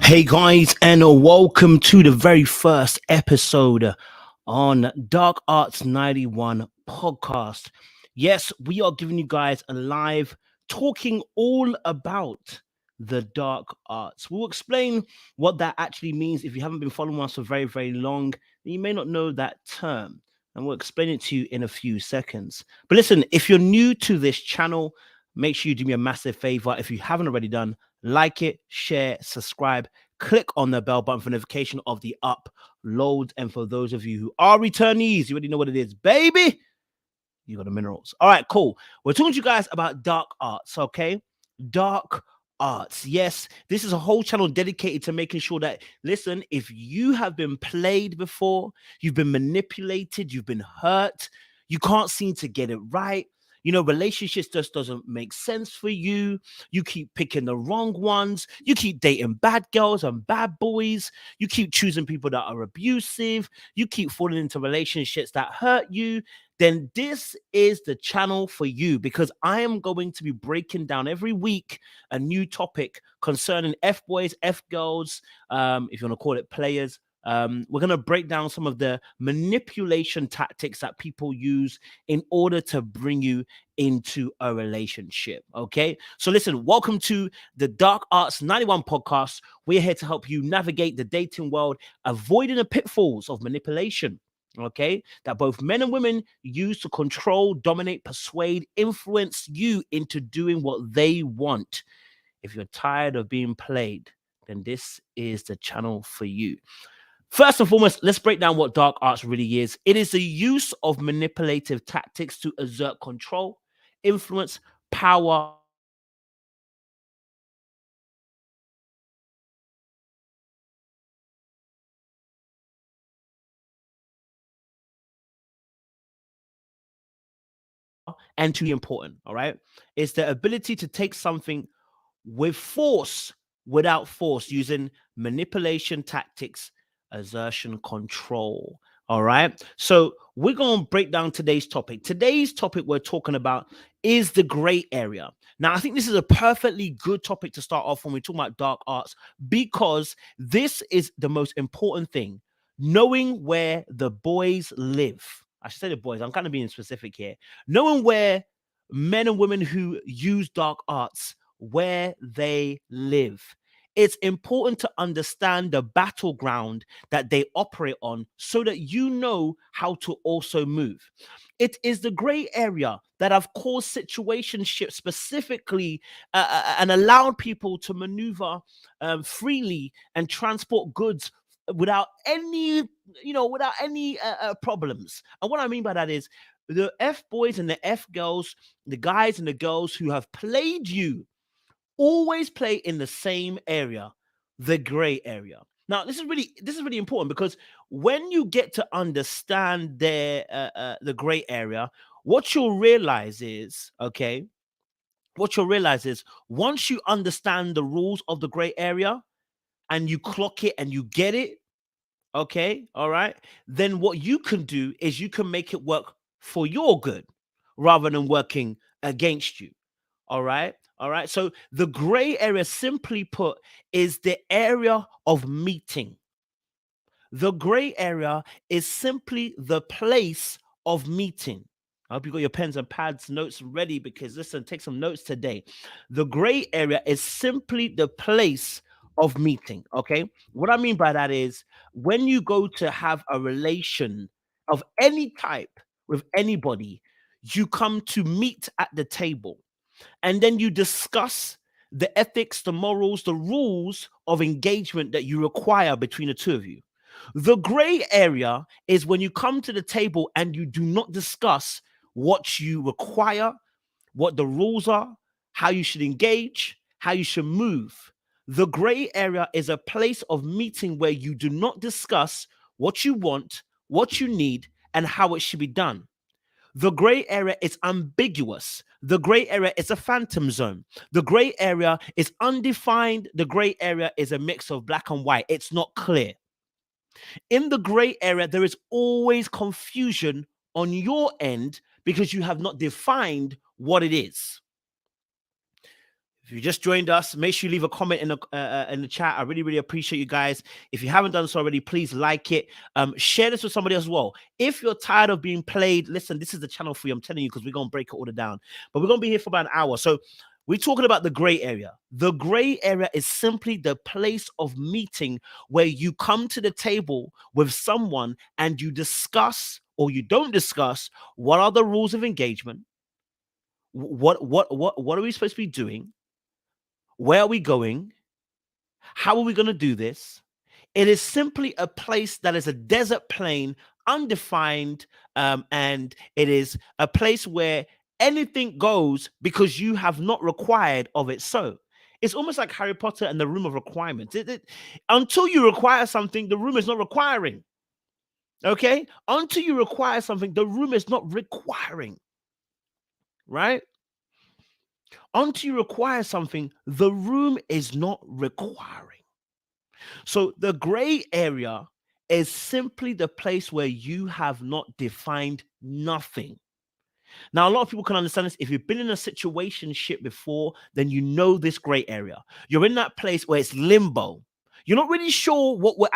Hey guys, and welcome to the very first episode on Dark Arts 91 podcast. Yes, we are giving you guys a live talking all about the dark arts. We'll explain what that actually means. If you haven't been following us for very, very long, then you may not know that term. And we'll explain it to you in a few seconds. But listen, if you're new to this channel, make sure you do me a massive favor. If you haven't already done, like it, share, subscribe, click on the bell button for notification of the uploads. And for those of you who are returnees, you already know what it is, baby. You got the minerals. All right, cool. We're talking to you guys about dark arts, okay? Dark arts. Yes, this is a whole channel dedicated to making sure that, listen, if you have been played before, you've been manipulated, you've been hurt, you can't seem to get it right. You know, relationships just doesn't make sense for you. You keep picking the wrong ones. You keep dating bad girls and bad boys. You keep choosing people that are abusive. You keep falling into relationships that hurt you. Then this is the channel for you, because I am going to be breaking down every week a new topic concerning F-boys, F-girls, if you want to call it players. We're going to break down some of the manipulation tactics that people use in order to bring you into a relationship. Okay, so listen, welcome to the Dark Arts 91 podcast. We're here to help you navigate the dating world, avoiding the pitfalls of manipulation. Okay, that both men and women use to control, dominate, persuade, influence you into doing what they want. If you're tired of being played, then this is the channel for you. First and foremost, let's break down what dark arts really is. It is the use of manipulative tactics to exert control, influence, power, and to be important. All right. It's the ability to take something with force without force, using manipulation tactics, exertion, control. All right. So we're going to break down today's topic. Today's topic we're talking about is the gray area. Now, I think this is a perfectly good topic to start off when we talk about dark arts, because this is the most important thing: knowing where the boys live. I should say the boys. I'm kind of being specific here. Knowing where men and women who use dark arts, where they live. It's important to understand the battleground that they operate on so that you know how to also move. It is the gray area that have caused situationships specifically and allowed people to maneuver freely and transport goods without any, without any problems. And what I mean by that is the F boys and the F girls, the guys and the girls who have played you, always play in the same area, the gray area. Now, this is really important, because when you get to understand the gray area, what you'll realize is, okay, what you'll realize is once you understand the rules of the gray area and you clock it and you get it, okay, all right, then what you can do is you can make it work for your good rather than working against you. All right. All right. So the gray area, simply put, is the area of meeting. The gray area is simply the place of meeting. I hope you got your pens and pads, notes ready, because listen, take some notes today. The gray area is simply the place of meeting. Okay. What I mean by that is when you go to have a relation of any type with anybody, you come to meet at the table, and then you discuss the ethics, the morals, the rules of engagement that you require between the two of you. The gray area is when you come to the table and you do not discuss what you require, what the rules are, how you should engage, how you should move. The gray area is a place of meeting where you do not discuss what you want, what you need, and how it should be done. The gray area is ambiguous. The gray area is a phantom zone. The gray area is undefined. The gray area is a mix of black and white. It's not clear. In the gray area, there is always confusion on your end because you have not defined what it is. If you just joined us, make sure you leave a comment in the chat. I really, really appreciate you guys. If you haven't done so already, please like it. Share this with somebody as well. If you're tired of being played, listen, this is the channel for you. I'm telling you, because we're going to break it all down. But we're going to be here for about an hour. So we're talking about the gray area. The gray area is simply the place of meeting where you come to the table with someone and you discuss, or you don't discuss, what are the rules of engagement? What are we supposed to be doing? Where are we going? How are we going to do this? It is simply a place that is a desert plain, undefined, and it is a place where anything goes because you have not required of it so. It's almost like Harry Potter and the room of requirements. Until you require something, the room is not requiring. Okay? Until you require something, the room is not requiring. Right? Until you require something, the room is not requiring. So the gray area is simply the place where you have not defined nothing. Now, a lot of people can understand this. If you've been in a situationship before, then you know this gray area. You're in that place where it's limbo. You're not really sure you're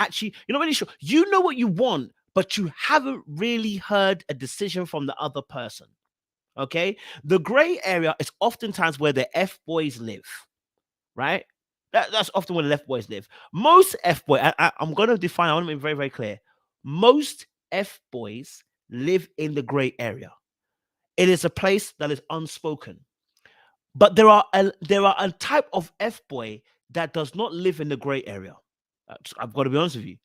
not really sure. You know what you want, but you haven't really heard a decision from the other person. Okay? The gray area is oftentimes where the Fboy'S live, right? That's often where the Fboy'S live. Most I'm going to define, I want to be very, very clear. Most Fboy'S live in the gray area. It is a place that is unspoken. But there are a type of Fboy that does not live in the gray area. I've got to be honest with you.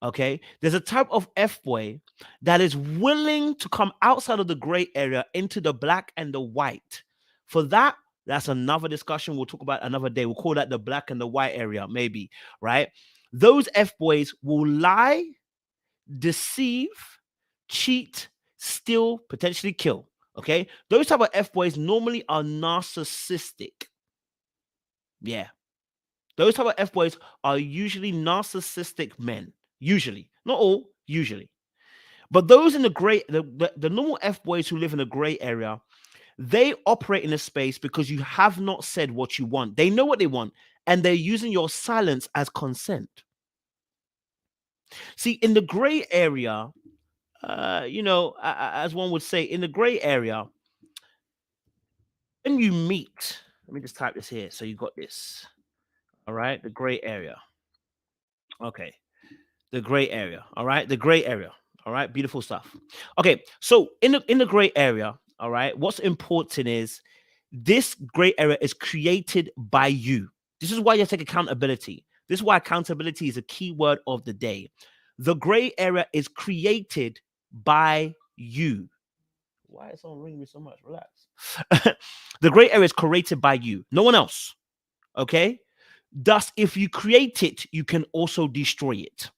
Okay, there's a type of Fboy that is willing to come outside of the gray area into the black and the white. For that, that's another discussion we'll talk about another day. We'll call that the black and the white area, maybe, right? Those Fboys will lie, deceive, cheat, steal, potentially kill. Okay, those type of Fboys normally are narcissistic. Yeah, those type of Fboys are usually narcissistic men. Usually, not all, usually. But those in the gray, the normal Fboys who live in the gray area, they operate in a space because you have not said what you want. They know what they want, and they're using your silence as consent. See, in the gray area, as one would say, in the gray area, when you meet, let me just type this here. So you got this. All right, the gray area. Okay, the gray area. All right, the gray area. All right, beautiful stuff. Okay, so in the gray area, all right, what's important is this gray area is created by you. This is why you take accountability. This is why accountability is a key word of the day. The gray area is created by you. Why is someone ringing me so much? Relax. The gray area is created by you, no one else. Okay? Thus, if you create it, you can also destroy it.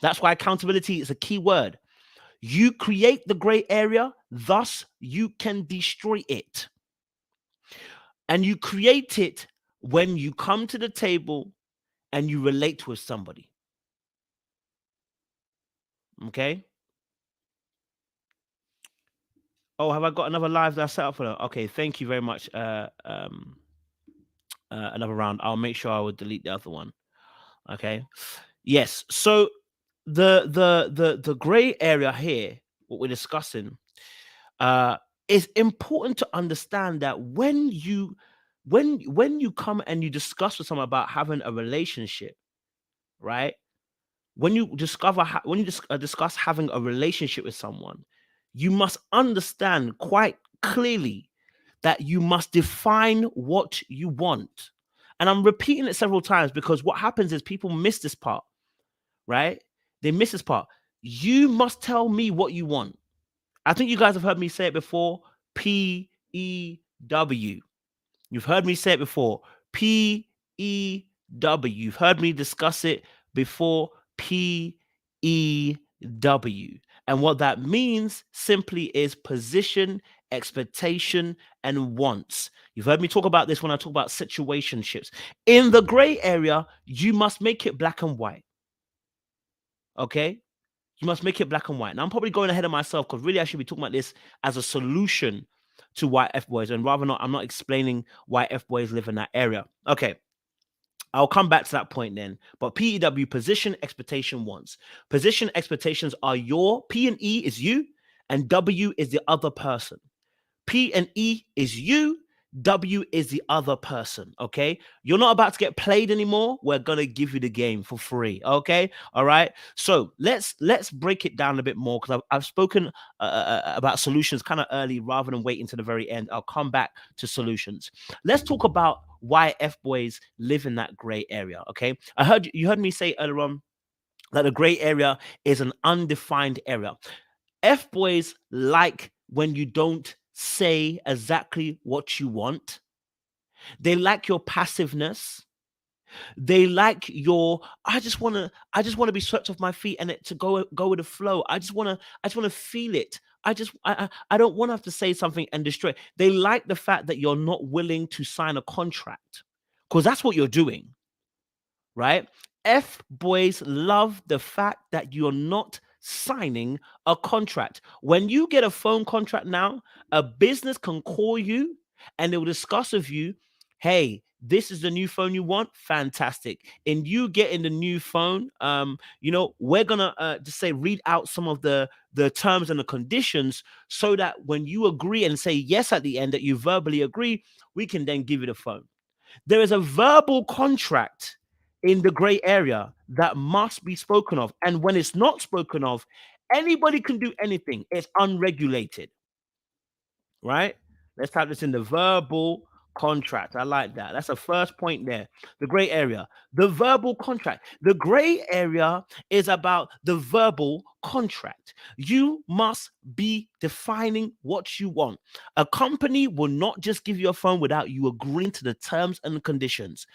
That's why accountability is a key word. You create the gray area, thus you can destroy it. And you create it when you come to the table and you relate with somebody. Okay? Oh, have I got another live that I set up for that? Okay, thank you very much. Another round. I'll make sure I will delete the other one. Okay. Yes. So the gray area here, what we're discussing, is important to understand that when you come and you discuss with someone about having a relationship, right? When you discover discuss having a relationship with someone, you must understand quite clearly that you must define what you want. And I'm repeating it several times because what happens is people miss this part, right? They miss this part. You must tell me what you want. I think you guys have heard me say it before. PEW. You've heard me say it before. PEW. You've heard me discuss it before. PEW. And what that means simply is position, expectation, and wants. You've heard me talk about this when I talk about situationships. In the gray area, you must make it black and white. Okay? You must make it black and white. Now, I'm probably going ahead of myself because really I should be talking about this as a solution to why F boys, and rather not, I'm not explaining why F boys live in that area. Okay, I'll come back to that point then. But PEW, position, expectation, wants. Position, expectations are your P and E is you, and W is the other person. P and E is you. W is the other person. Okay. You're not about to get played anymore. We're gonna give you the game for free. Okay. All right. So let's break it down a bit more, because I've spoken about solutions kind of early rather than waiting to the very end. I'll come back to solutions. Let's talk about why F boys live in that gray area. Okay. You heard me say earlier on that the gray area is an undefined area. F boys like when you don't say exactly what you want. They like your passiveness. They like your I just want to be swept off my feet and it to go with the flow. I just want to feel it. I don't want to have to say something and destroy it. They like the fact that you're not willing to sign a contract, because that's what you're doing, right? F boys love the fact that you're not signing a contract. When you get a phone contract now, a business can call you and they will discuss with you, hey, this is the new phone you want. Fantastic. And you get in the new phone, we're gonna just say read out some of the terms and the conditions, so that when you agree and say yes at the end, that you verbally agree, we can then give you the phone. There is a verbal contract in the gray area that must be spoken of. And when it's not spoken of, anybody can do anything. It's unregulated, right? Let's type this in: the verbal contract. I like that. That's the first point there. The gray area, the verbal contract. The gray area is about the verbal contract. You must be defining what you want. A company will not just give you a phone without you agreeing to the terms and conditions.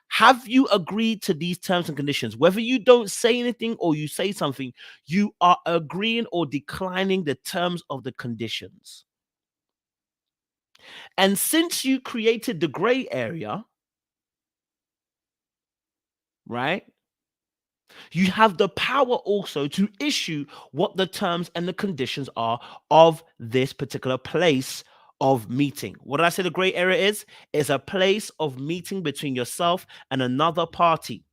Have you agreed to these terms and conditions? Whether you don't say anything or you say something, you are agreeing or declining the terms of the conditions. And since you created the gray area, right, you have the power also to issue what the terms and the conditions are of this particular place of meeting. What did I say the gray area is? It's a place of meeting between yourself and another party.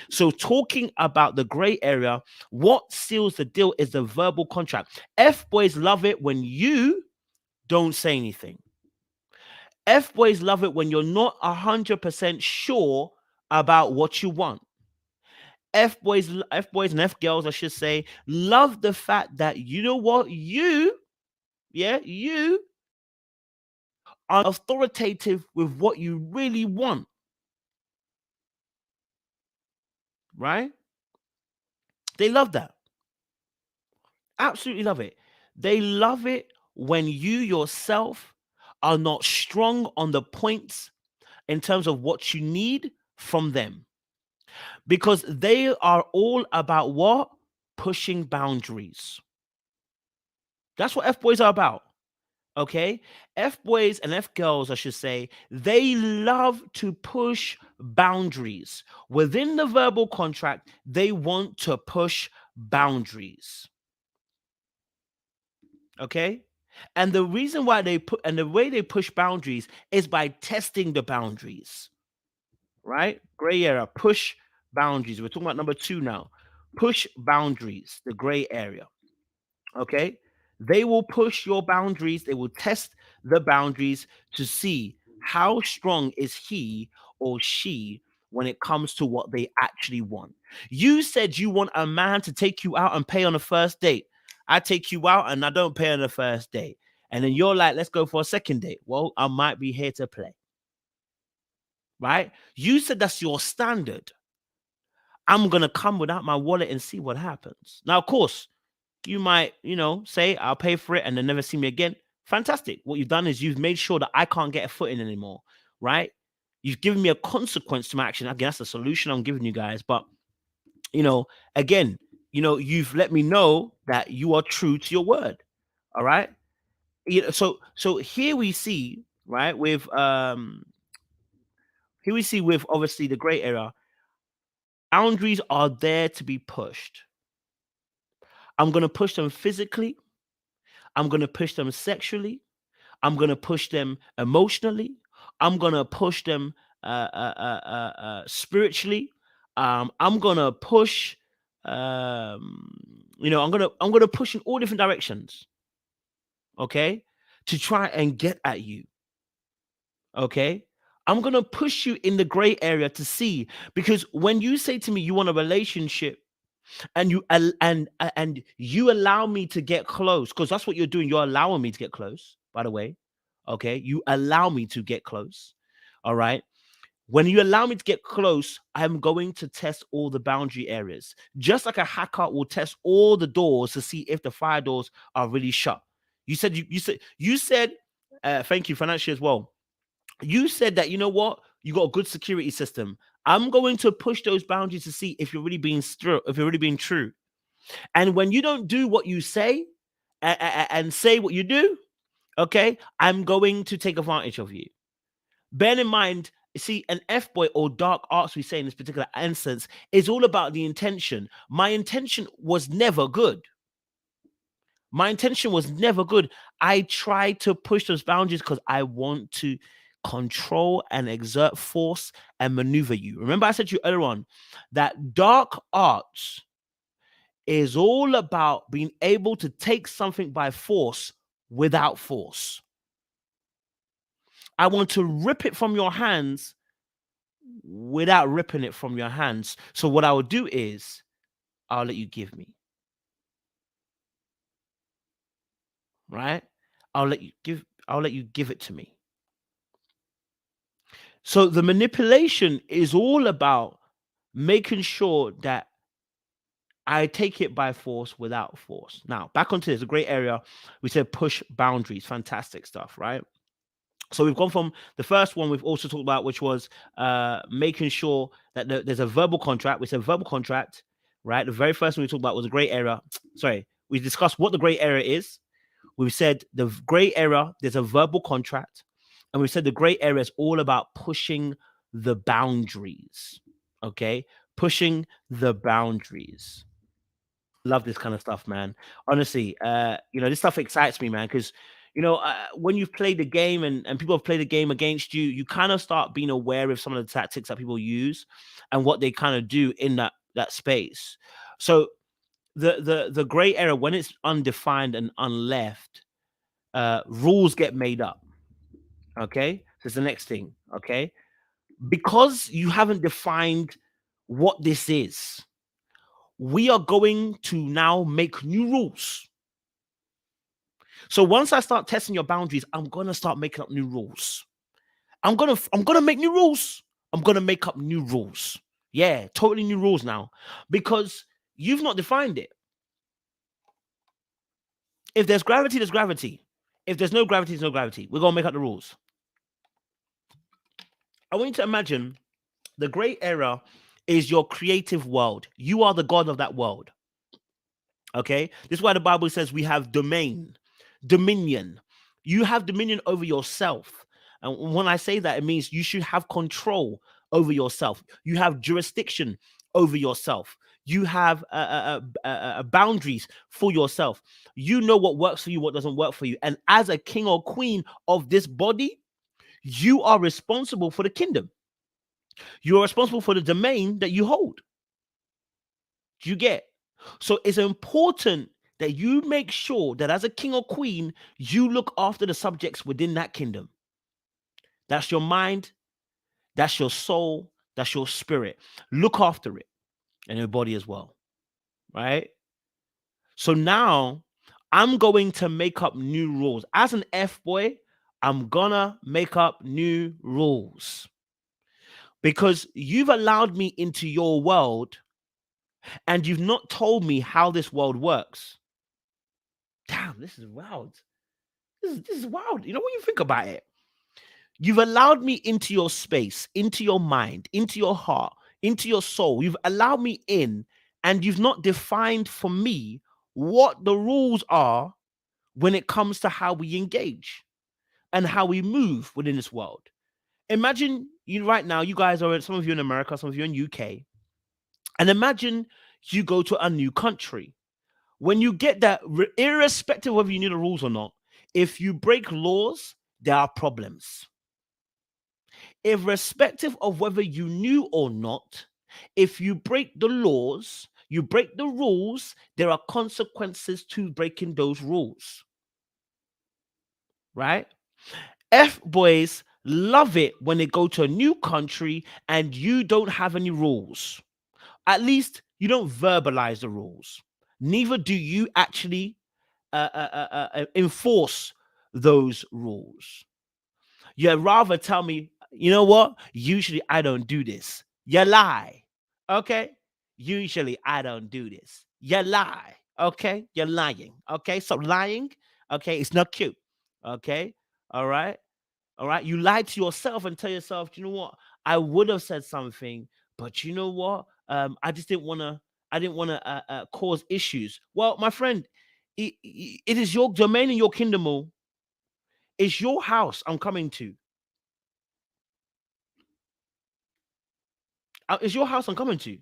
So, talking about the gray area, what seals the deal is the verbal contract. F boys love it when you don't say anything. F boys love it when you're not 100% sure about what you want. F boys and F girls, I should say, love the fact that you know what you are authoritative with what you really want, right? They love that. Absolutely love it. They love it when you yourself are not strong on the points in terms of what you need from them, because they are all about what? Pushing boundaries. That's what F boys are about. Okay. F boys and F girls, I should say, they love to push boundaries. Within the verbal contract, they want to push boundaries. Okay. And the reason why the way they push boundaries is by testing the boundaries, right? Gray area, push boundaries. We're talking about number two now. Push boundaries, the gray area. Okay. They will push your boundaries. They will test the boundaries to see how strong is he or she when it comes to what they actually want. You said you want a man to take you out and pay on the first date. I take you out and I don't pay on the first date. And then you're like, let's go for a second date. Well, I might be here to play, right? You said that's your standard. I'm going to come without my wallet and see what happens. Now, of course, you might, say, I'll pay for it and then never see me again. Fantastic. What you've done is you've made sure that I can't get a foot in anymore, right? You've given me a consequence to my action. Again, that's the solution I'm giving you guys. But, again, you've let me know that you are true to your word. All right. So here we see, right, with obviously the gray area, boundaries are there to be pushed. I'm going to push them physically. I'm going to push them sexually. I'm going to push them emotionally. I'm going to push them spiritually. I'm going to push, I'm going to push in all different directions. Okay. To try and get at you. Okay. I'm going to push you in the gray area to see, because when you say to me you want a relationship, and you allow me to get close, because that's what you're doing. You're allowing me to get close, by the way. Okay, you allow me to get close. All right. When you allow me to get close, I'm going to test all the boundary areas, just like a hacker will test all the doors to see if the fire doors are really shut. You said thank you financially as well. You said that, you know what, you got a good security system. I'm going to push those boundaries to see if you're really being if you're really being true. And when you don't do what you say, and say what you do, okay, I'm going to take advantage of you. Bear in mind, see, an F boy or dark arts, we say in this particular instance, is all about the intention. My intention was never good. My intention was never good. I tried to push those boundaries because I want to control and exert force and maneuver you. Remember, I said to you earlier on that dark arts is all about being able to take something by force without force. I want to rip it from your hands without ripping it from your hands. So what I will do is I'll let you give me, right? I'll let you give it to me. So the manipulation is all about making sure that I take it by force without force. Now, back onto this, a great area. We said push boundaries. Fantastic stuff, right? So we've gone from the first one we've also talked about, which was making sure that there's a verbal contract. We said verbal contract, right? The very first one we talked about was a gray area. Sorry, we discussed what the gray area is. We've said the gray area, there's a verbal contract. And we said the gray area is all about pushing the boundaries. Okay? Pushing the boundaries. Love this kind of stuff, man. Honestly, this stuff excites me, man, because when you've played the game and people have played the game against you, you kind of start being aware of some of the tactics that people use and what they kind of do in that space. So the gray area, when it's undefined and unleft, rules get made up. Okay, that's the next thing. Okay, because you haven't defined what this is, we are going to now make new rules. So once I start testing your boundaries, I'm gonna start making up new rules. I'm gonna make new rules. I'm gonna make up new rules. Yeah, totally new rules now, because you've not defined it. If there's gravity, there's gravity. If there's no gravity, there's no gravity. We're gonna make up the rules. I want you to imagine the gray area is your creative world. You are the god of that world. Okay, this is why the Bible says we have dominion. You have dominion over yourself. And when I say that, it means you should have control over yourself. You have jurisdiction over yourself. You have boundaries for yourself. You know what works for you, what doesn't work for you. And as a king or queen of this body, you are responsible for the kingdom. You are responsible for the domain that you hold. Do you get? So it's important that you make sure that as a king or queen, you look after the subjects within that kingdom. That's your mind, that's your soul, that's your spirit. Look after it and your body as well, right? So now I'm going to make up new rules. As an F boy, I'm gonna make up new rules because you've allowed me into your world and you've not told me how this world works. Damn, this is wild. This is wild. You know, when you think about it, you've allowed me into your space, into your mind, into your heart, into your soul. You've allowed me in, and you've not defined for me what the rules are when it comes to how we engage and how we move within this world. Imagine you right now, you guys are, some of you in America, some of you in UK, and imagine you go to a new country. When you get that, irrespective of whether you knew the rules or not, If you break laws, there are problems. Irrespective of whether you knew or not, if you break the laws, you break the rules, there are consequences to breaking those rules, right? F boys love it when they go to a new country and you don't have any rules. At least you don't verbalize the rules. Neither do you actually enforce those rules. You'd rather tell me, you know what? Usually I don't do this. You lie. Okay? Usually I don't do this. You lie. Okay? You're lying. Okay? So lying, okay, it's not cute. Okay? All right? All right. You lie to yourself and tell yourself, you know what? I would have said something, but you know what? I just didn't want to. I didn't want to cause issues. Well, my friend, it is your domain and your kingdom. Oh, it's your house. I'm coming to. It's your house I'm coming to.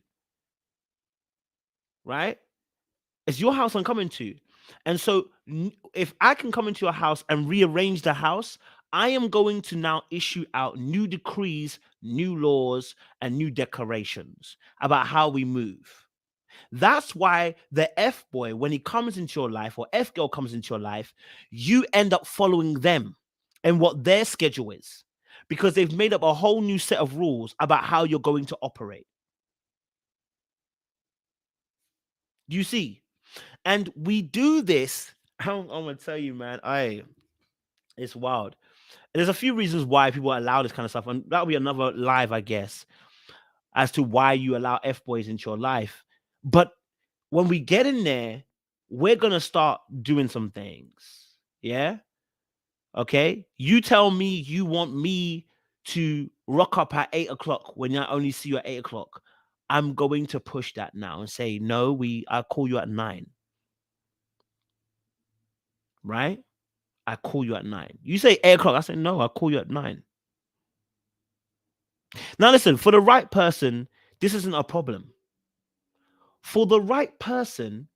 Right? It's your house I'm coming to. And so, if I can come into your house and rearrange the house, I am going to now issue out new decrees, new laws, and new declarations about how we move. That's why the F boy, when he comes into your life, or F girl comes into your life, you end up following them and what their schedule is because they've made up a whole new set of rules about how you're going to operate. You see? And we do this. I'm gonna tell you, man. It's wild. And there's a few reasons why people allow this kind of stuff, and that'll be another live, I guess, as to why you allow F boys into your life. But when we get in there, we're gonna start doing some things. Yeah. Okay. You tell me you want me to rock up at 8 o'clock when I only see you at 8 o'clock. I'm going to push that now and say, no, I'll call you at 9. Right? I call you at 9. You say 8 o'clock. I say, no, I'll call you at 9. Now, listen, for the right person, this isn't a problem. For the right person,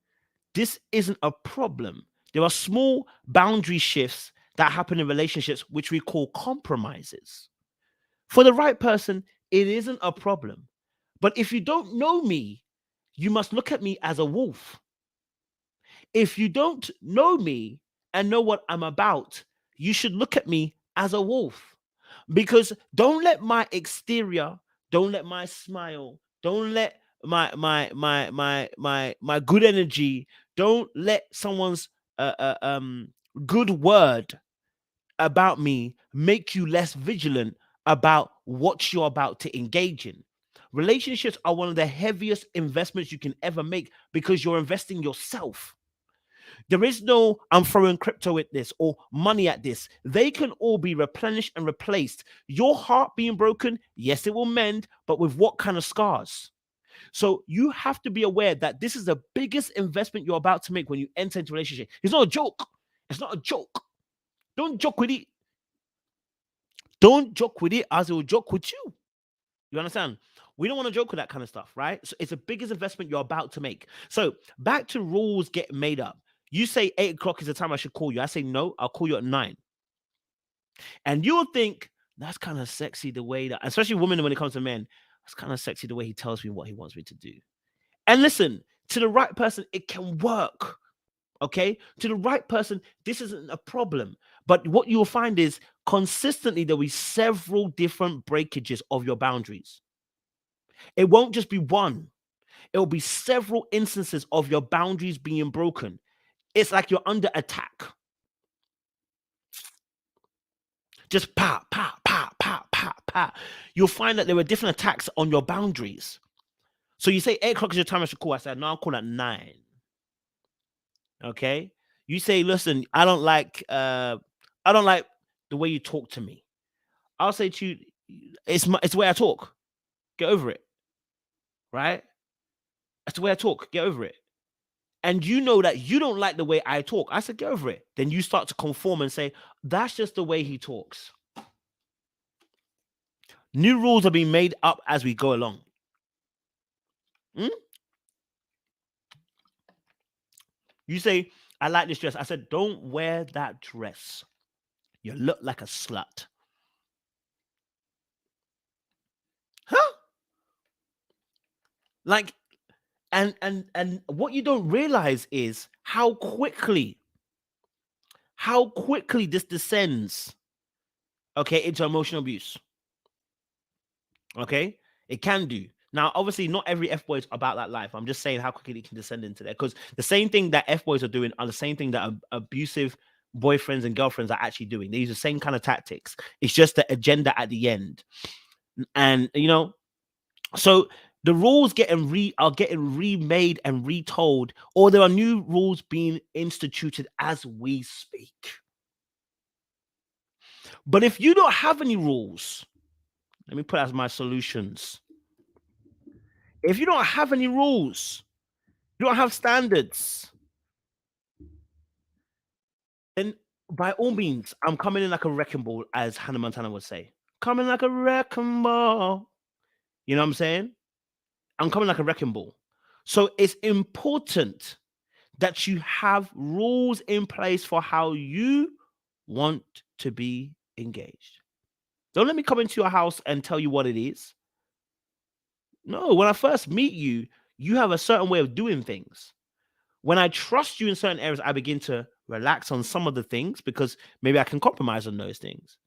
this isn't a problem. There are small boundary shifts that happen in relationships, which we call compromises. For the right person, it isn't a problem. But if you don't know me, you must look at me as a wolf. If you don't know me and know what I'm about, you should look at me as a wolf. Because don't let my exterior, don't let my smile, don't let my good energy, don't let someone's good word about me make you less vigilant about what you're about to engage in. Relationships are one of the heaviest investments you can ever make because you're investing yourself. There is no, I'm throwing crypto at this or money at this. They can all be replenished and replaced. Your heart being broken, yes, it will mend, but with what kind of scars? So you have to be aware that this is the biggest investment you're about to make when you enter into a relationship. It's not a joke. It's not a joke. Don't joke with it. Don't joke with it as it will joke with you. You understand? We don't want to joke with that kind of stuff, right? So it's the biggest investment you're about to make. So back to rules get made up. You say 8 o'clock is the time I should call you. I say no, I'll call you at 9. And you'll think that's kind of sexy the way that, especially women when it comes to men, that's kind of sexy the way he tells me what he wants me to do. And listen, to the right person, it can work. Okay. To the right person, this isn't a problem. But what you'll find is consistently there'll be several different breakages of your boundaries. It won't just be one, it will be several instances of your boundaries being broken. It's like you're under attack. Just pa, pa, pa, pa, pa, pa. You'll find that there are different attacks on your boundaries. So you say 8 o'clock is your time I should call. I said, no, I'll call at 9. Okay. You say, listen, I don't like the way you talk to me. I'll say to you, it's the way I talk. Get over it. Right? That's the way I talk. Get over it. And you know that you don't like the way I talk. I said, get over it. Then you start to conform and say, that's just the way he talks. New rules are being made up as we go along. Hmm? You say, I like this dress. I said, don't wear that dress. You look like a slut. Huh? Like, and what you don't realize is how quickly this descends, okay, into emotional abuse. Okay, it can do. Now, obviously, not every F boy is about that life. I'm just saying how quickly it can descend into there, because the same thing that F boys are doing are the same thing that abusive boyfriends and girlfriends are actually doing. They use the same kind of tactics. It's just the agenda at the end, and so the rules are getting remade and retold, or there are new rules being instituted as we speak. But if you don't have any rules, let me put as my solutions. If you don't have any rules, you don't have standards, then by all means, I'm coming in like a wrecking ball, as Hannah Montana would say. Coming like a wrecking ball. You know what I'm saying? I'm coming like a wrecking ball. So it's important that you have rules in place for how you want to be engaged. Don't let me come into your house and tell you what it is. No, when I first meet you, you have a certain way of doing things. When I trust you in certain areas, I begin to relax on some of the things because maybe I can compromise on those things,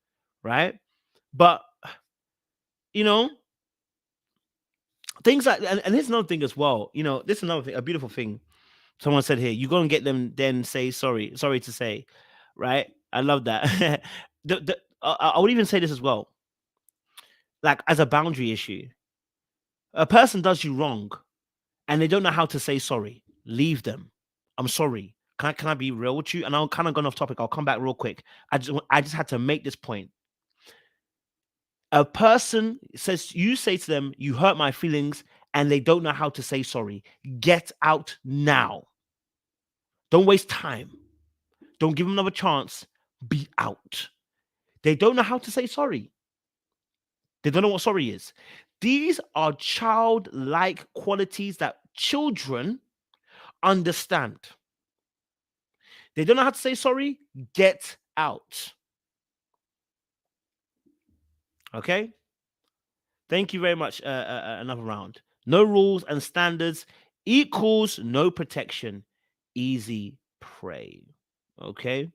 right? But you know, things like, and here's another thing as well. This is another thing, a beautiful thing. Someone said here, you go and get them, then say sorry. Sorry to say, right? I love that. I would even say this as well, like as a boundary issue. A person does you wrong, and they don't know how to say sorry. Leave them. I'm sorry. Can I be real with you? And I'm kind of gone off topic. I'll come back real quick. I just had to make this point. A person says, you say to them, you hurt my feelings, and they don't know how to say sorry. Get out now. Don't waste time. Don't give them another chance. Be out. They don't know how to say sorry. They don't know what sorry is. These are childlike qualities that children understand. They don't know how to say sorry. Get out. Okay. Thank you very much. Another round. No rules and standards equals no protection. Easy prey. Okay.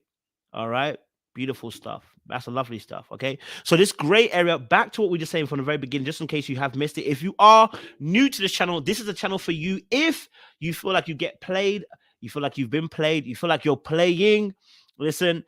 All right. Beautiful stuff. That's a lovely stuff. Okay. So this gray area, back to what we were just saying from the very beginning, just in case you have missed it. If you are new to this channel, this is a channel for you. If you feel like you get played, you feel like you've been played, you feel like you're playing, listen,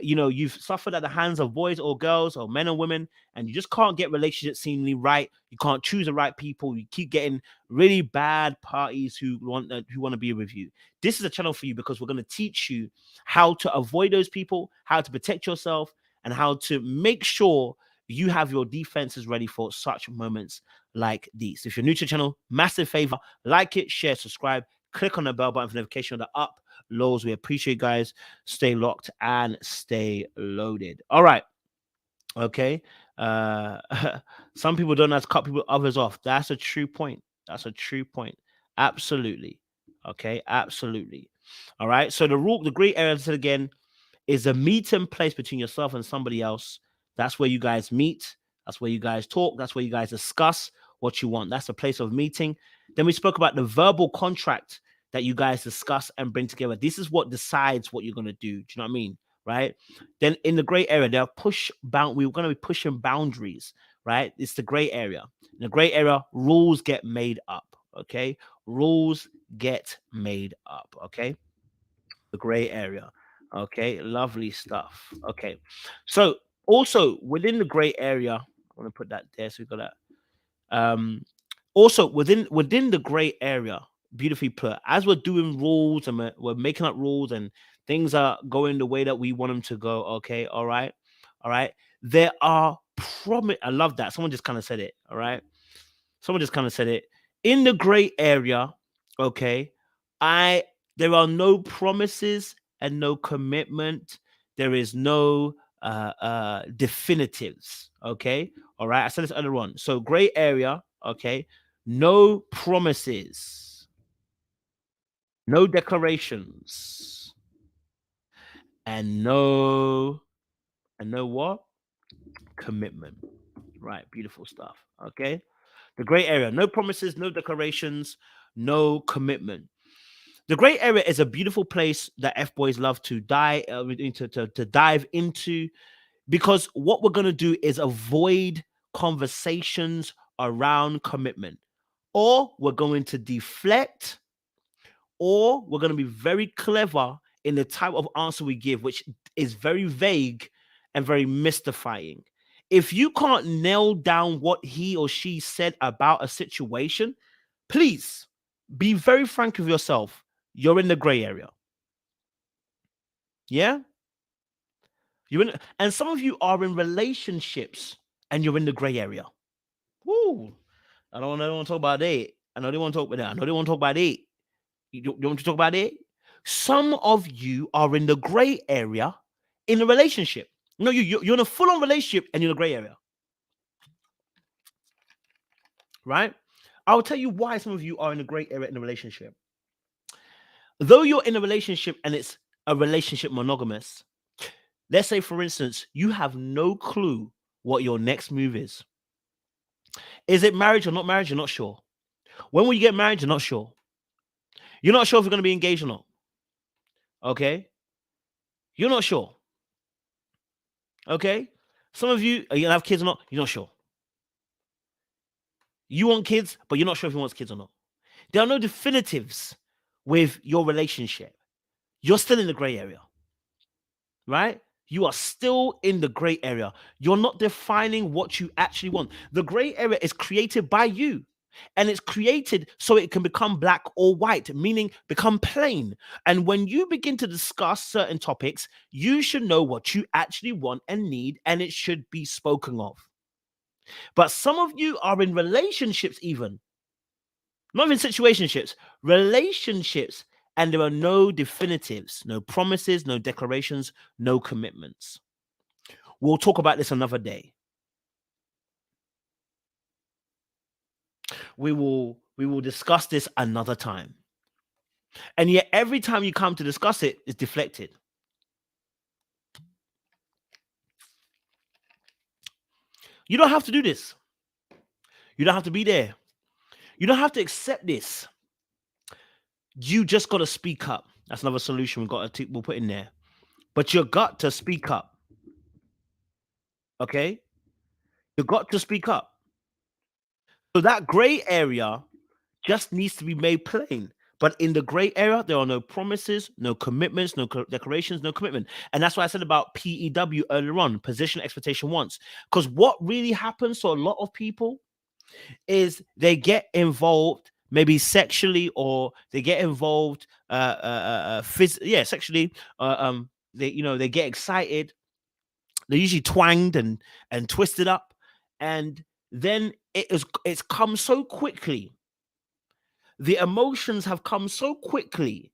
you've suffered at the hands of boys or girls or men or women, and you just can't get relationships seemingly right. You can't choose the right people. You keep getting really bad parties who want to be with you. This is a channel for you because we're going to teach you how to avoid those people, how to protect yourself, and how to make sure you have your defenses ready for such moments like these. If you're new to the channel, massive favor, like it, share, subscribe, click on the bell button for notification of the uploads. We appreciate you guys. Stay locked and stay loaded. All right. Okay. Uh some people don't have to cut people others off. That's a true point. That's a true point. Absolutely. Okay, absolutely. All right. So the gray area again is a meeting place between yourself and somebody else. That's where you guys meet. That's where you guys talk. That's where you guys discuss what you want. That's a place of meeting. Then we spoke about the verbal contract that you guys discuss and bring together. This is what decides what you're going to do. Do you know what I mean? Right. Then in the gray area, we're going to be pushing boundaries. Right. It's the gray area. In the gray area, rules get made up. Okay. Rules get made up. Okay. The gray area. Okay, lovely stuff. Okay, so also within the gray area, I want to put that there. So we got that. Also within the gray area, beautifully put. As we're doing rules and we're making up rules and things are going the way that we want them to go. Okay, all right, all right. There are promise. I love that. Someone just kind of said it. All right. Someone just kind of said it. In the gray area, okay, there are no promises and no commitment. There is no definitives. Okay. All right. I said this earlier on. So gray area, okay, no promises, no declarations. and no what? Commitment. Right, beautiful stuff. Okay. The gray area, no promises, no declarations, no commitment. The gray area is a beautiful place that F boys love to to dive into, because what we're going to do is avoid conversations around commitment, or we're going to deflect, or we're going to be very clever in the type of answer we give, which is very vague and very mystifying. If you can't nail down what he or she said about a situation, please be very frank with yourself. You're in the gray area. Yeah? And some of you are in relationships and you're in the gray area. Woo! I don't want to talk about it. I know they want to talk about that. I know they want to talk about it. You want to talk about it? Some of you are in the gray area in a relationship. No, you're in a full-on relationship and you're in a gray area, right? I'll tell you why some of you are in a gray area in a relationship. Though you're in a relationship and it's a relationship monogamous, let's say, for instance, you have no clue what your next move is. Is it marriage or not marriage? You're not sure. When will you get married? You're not sure. You're not sure if you're going to be engaged or not. Okay? You're not sure. Okay? Some of you, are you going to have kids or not? You're not sure. You want kids, but you're not sure if you want kids or not. There are no definitives with your relationship. You're still in the gray area, right? You are still in the gray area. You're not defining what you actually want. The gray area is created by you, and it's created so it can become black or white, meaning become plain. And when you begin to discuss certain topics, you should know what you actually want and need, and it should be spoken of. But some of you are in relationships, even not even situationships, relationships, and there are no definitives, no promises, no declarations, no commitments. We'll talk about this another day. We will discuss this another time. And yet every time you come to discuss it, it's deflected. You don't have to do this. You don't have to be there. You don't have to accept this. You just got to speak up. That's another solution we'll put in there. But you got to speak up. Okay? You got to speak up. So that gray area just needs to be made plain. But in the gray area, there are no promises, no commitments, no declarations, no commitment. And that's why I said about PEW earlier on, position, expectation, wants. Because what really happens to a lot of people is they get involved maybe sexually, or they get involved sexually. They get excited. They're usually twanged and twisted up, and then it's come so quickly. The emotions have come so quickly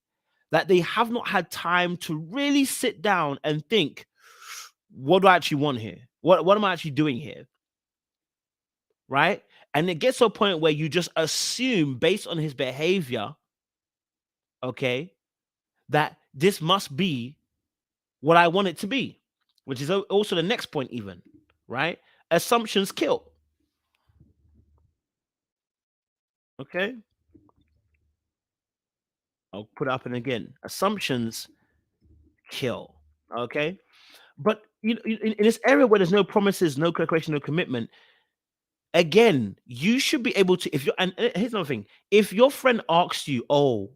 that they have not had time to really sit down and think, what do I actually want here? What am I actually doing here? Right? And it gets to a point where you just assume, based on his behavior, okay, that this must be what I want it to be, which is also the next point, even, right? Assumptions kill. Okay. I'll put it up and again. Assumptions kill. Okay. But in this area where there's no promises, no declaration, no commitment, again, you should be able to, if you're, and here's another thing. If your friend asks you, oh,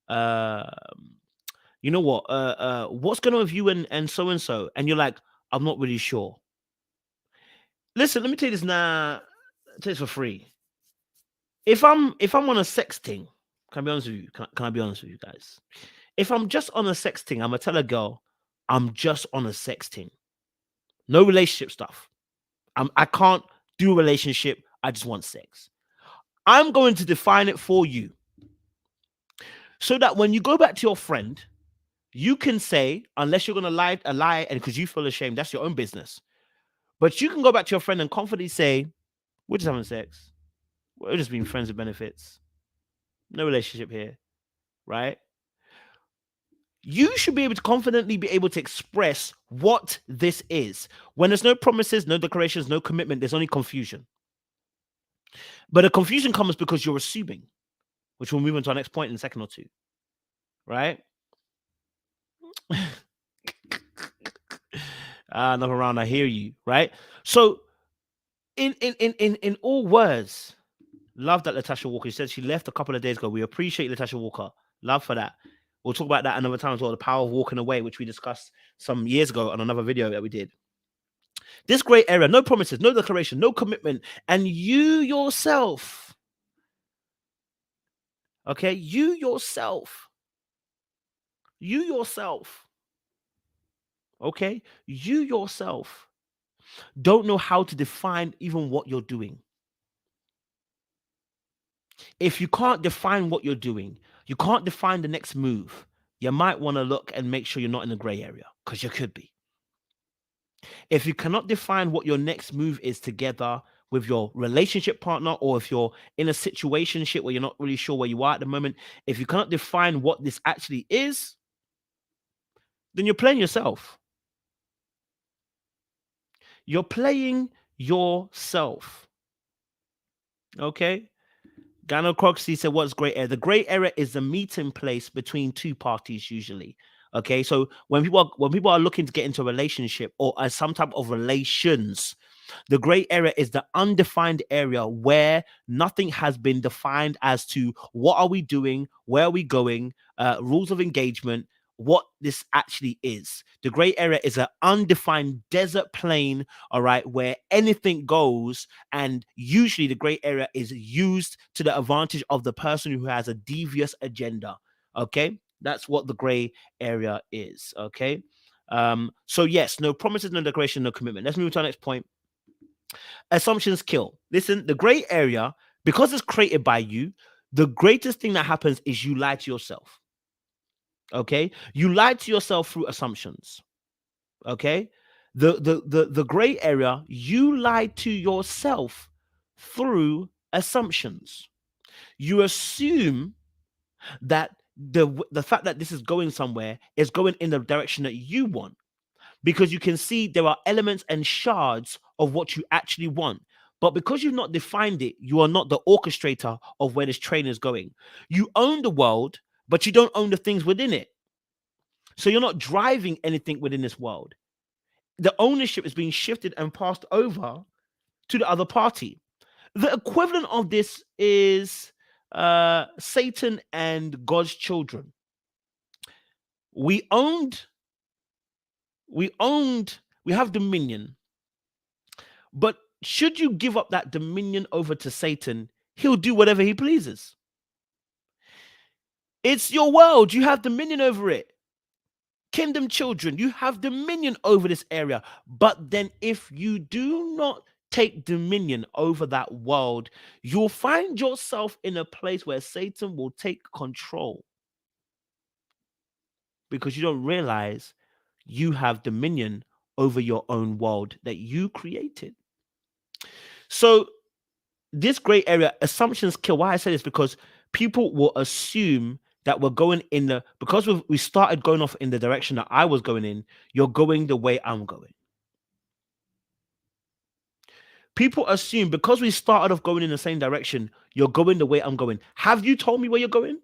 um, what's going on with you and so and so, and you're like, I'm not really sure. Listen, let me tell you this now. Tell this for free. If I'm on a sexting, can I be honest with you? Can I be honest with you guys? If I'm just on a sexting, I'm gonna tell a girl, I'm just on a sexting. No relationship stuff. I can't do a relationship. I just want sex. I'm going to define it for you, so that when you go back to your friend, you can say, unless you're gonna lie a lie, and because you feel ashamed, that's your own business. But you can go back to your friend and confidently say, we're just having sex. We're just being friends with benefits. No relationship here, right? You should be able to confidently be able to express what this is. When there's no promises, no declarations, no commitment, there's only confusion. But the confusion comes because you're assuming, which we'll move on to our next point in a second or two, right? Another round, I hear you, right? So in all words, love that Latasha Walker. She said she left a couple of days ago. We appreciate Latasha Walker. Love for that. We'll talk about that another time as well. The power of walking away, which we discussed some years ago on another video that we did. This great area, no promises, no declaration, no commitment, and okay, you yourself, okay, you yourself don't know how to define even what you're doing. If you can't define what you're doing, you can't define the next move, you might want to look and make sure you're not in the gray area because you could be. If you cannot define what your next move is together with your relationship partner, or if you're in a situationship where you're not really sure where you are at the moment, if you cannot define what this actually is, then you're playing yourself. You're playing yourself. Okay? Gano Croxy said, what's gray area? The gray area is the meeting place between two parties, usually. Okay, so when people are looking to get into a relationship or some type of relations, the gray area is the undefined area where nothing has been defined as to what are we doing, where are we going, rules of engagement, what this actually is. The gray area is an undefined desert plain, all right, where anything goes, and usually the gray area is used to the advantage of the person who has a devious agenda. Okay, that's what the gray area is. Okay. So yes, no promises, no declaration, no commitment. Let's move to our next point. Assumptions kill. Listen, the gray area, because it's created by you, the greatest thing that happens is you lie to yourself. Okay, you lie to yourself through assumptions. Okay, the gray area, you lie to yourself through assumptions. You assume that the fact that this is going somewhere is going in the direction that you want, because you can see there are elements and shards of what you actually want. But because you've not defined it, you are not the orchestrator of where this train is going. You own the world, but you don't own the things within it. So you're not driving anything within this world. The ownership is being shifted and passed over to the other party. The equivalent of this is Satan and God's children. We owned, we have dominion. But should you give up that dominion over to Satan, he'll do whatever he pleases. It's your world. You have dominion over it. Kingdom children, you have dominion over this area. But then if you do not take dominion over that world, you'll find yourself in a place where Satan will take control, because you don't realize you have dominion over your own world that you created. So this gray area, assumptions kill. Why I say this, because people will assume that we're going in the, because we started going off in the direction that I was going in, you're going the way I'm going. People assume because we started off going in the same direction, you're going the way I'm going. Have you told me where you're going?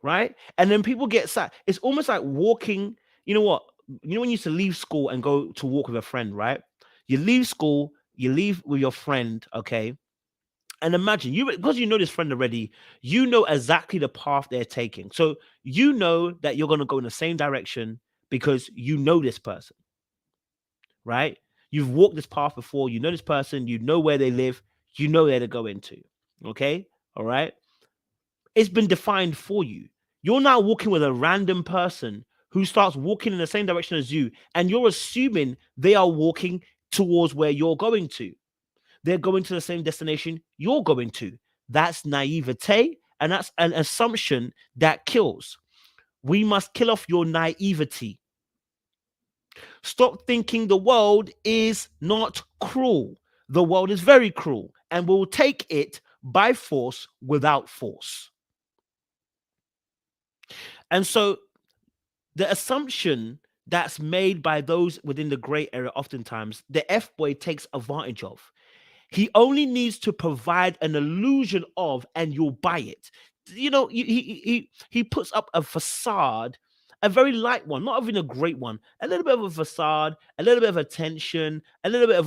Right? And then people get sad. It's almost like walking. You know what? You know when you used to leave school and go to walk with a friend, right? You leave school, you leave with your friend, okay? And imagine you, because you know this friend already, you know exactly the path they're taking. So you know that you're going to go in the same direction because you know this person, right? You've walked this path before, you know this person, you know where they live, you know where to go into. Okay. All right. It's been defined for you. You're now walking with a random person who starts walking in the same direction as you, and you're assuming they are walking towards where you're going to. They're going to the same destination you're going to. That's naivete, and that's an assumption that kills. We must kill off your naivety. Stop thinking the world is not cruel. The world is very cruel, and we'll take it by force without force. And so the assumption that's made by those within the gray area, oftentimes the F boy takes advantage of. He only needs to provide an illusion of, and you'll buy it. He puts up a facade, a very light one, not even a great one. A little bit of a facade, a little bit of attention, a little bit of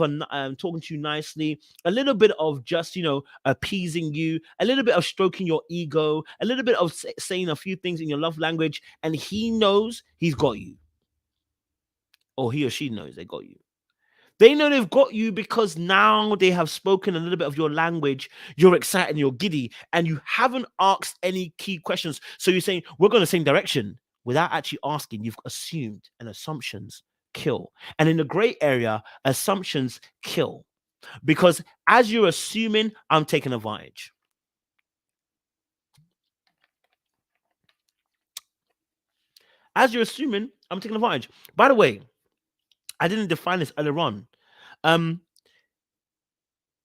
talking to you nicely, a little bit of just appeasing you, a little bit of stroking your ego, a little bit of saying a few things in your love language, and he knows he's got you, or he or she knows they got you. They know they've got you because now they have spoken a little bit of your language. You're excited and you're giddy, and you haven't asked any key questions. So you're saying, we're going the same direction without actually asking. You've assumed, and assumptions kill. And in the gray area, assumptions kill because as you're assuming, I'm taking advantage. As you're assuming, I'm taking advantage. By the way, I didn't define this earlier on. Um,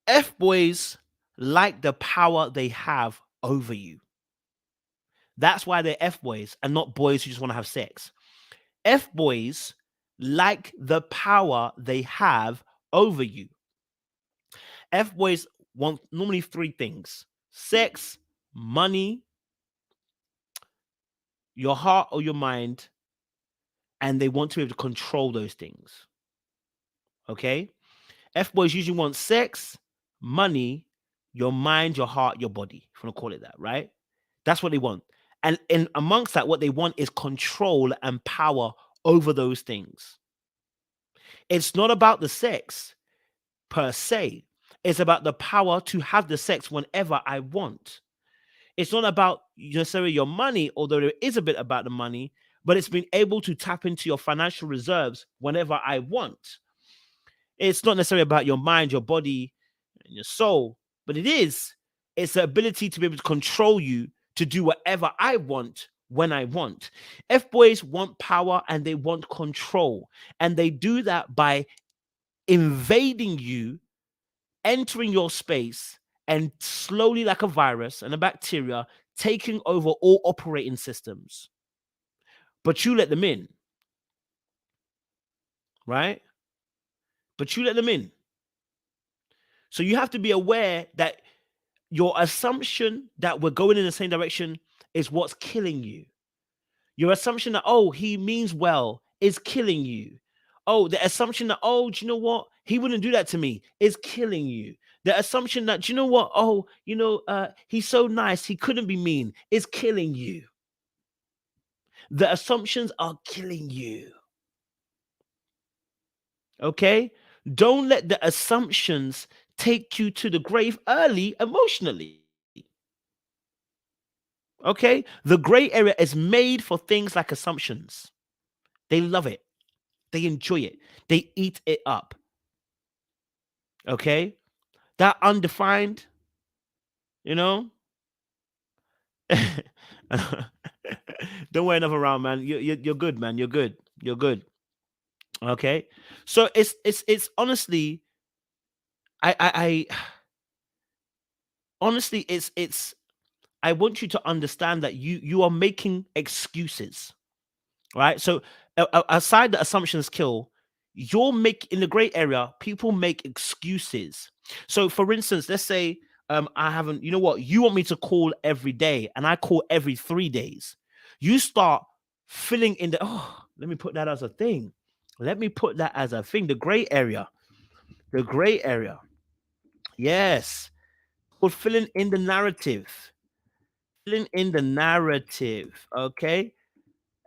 F boys like the power they have over you. That's why they're F boys and not boys who just want to have sex. F boys like the power they have over you. F boys want normally three things: sex, money, your heart or your mind, and they want to be able to control those things. Okay? F boys usually want sex, money, your mind, your heart, your body, if you want to call it that, right? That's what they want. And in amongst that, what they want is control and power over those things. It's not about the sex per se. It's about the power to have the sex whenever I want. It's not about necessarily your money, although there is a bit about the money, but it's being able to tap into your financial reserves whenever I want. It's not necessarily about your mind, your body, and your soul, but it's the ability to be able to control you to do whatever I want when I want. F boys want power and they want control, and they do that by invading you, entering your space, and slowly, like a virus and a bacteria, taking over all operating systems. But you let them in, right? But you let them in. So you have to be aware that your assumption that we're going in the same direction is what's killing you. Your assumption that, oh, he means well is killing you. Oh, the assumption that, oh, do you know what? He wouldn't do that to me is killing you. The assumption that, do you know what? Oh, he's so nice. He couldn't be mean is killing you. The assumptions are killing you. Okay? Don't let the assumptions take you to the grave early emotionally. Okay? The gray area is made for things like assumptions. They love it. They enjoy it. They eat it up. Okay? That undefined, you know? Don't wear another round, man. You're good, man. You're good. You're good. Okay? So it's honestly I honestly it's I want you to understand that you are making excuses, right? So aside the assumptions kill, you're in the gray area, people make excuses. So for instance, let's say I haven't, you know what, you want me to call every day and I call every 3 days. You start filling in the, oh, let me put that as a thing. Let me put that as a thing. The gray area. The gray area. Yes. Called filling in the narrative. Filling in the narrative. Okay.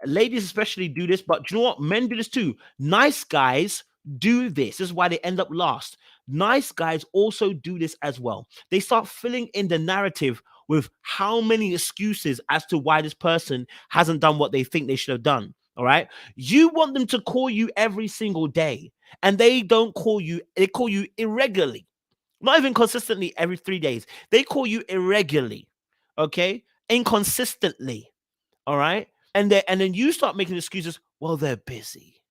Ladies especially do this, but do you know what? Men do this too. Nice guys do this. This is why they end up last. Nice guys also do this as well. They start filling in the narrative with how many excuses as to why this person hasn't done what they think they should have done. All right. You want them to call you every single day, and they don't call you, they call you irregularly, not even consistently every 3 days. They call you irregularly. Okay. Inconsistently. All right. And then you start making excuses. Well, they're busy.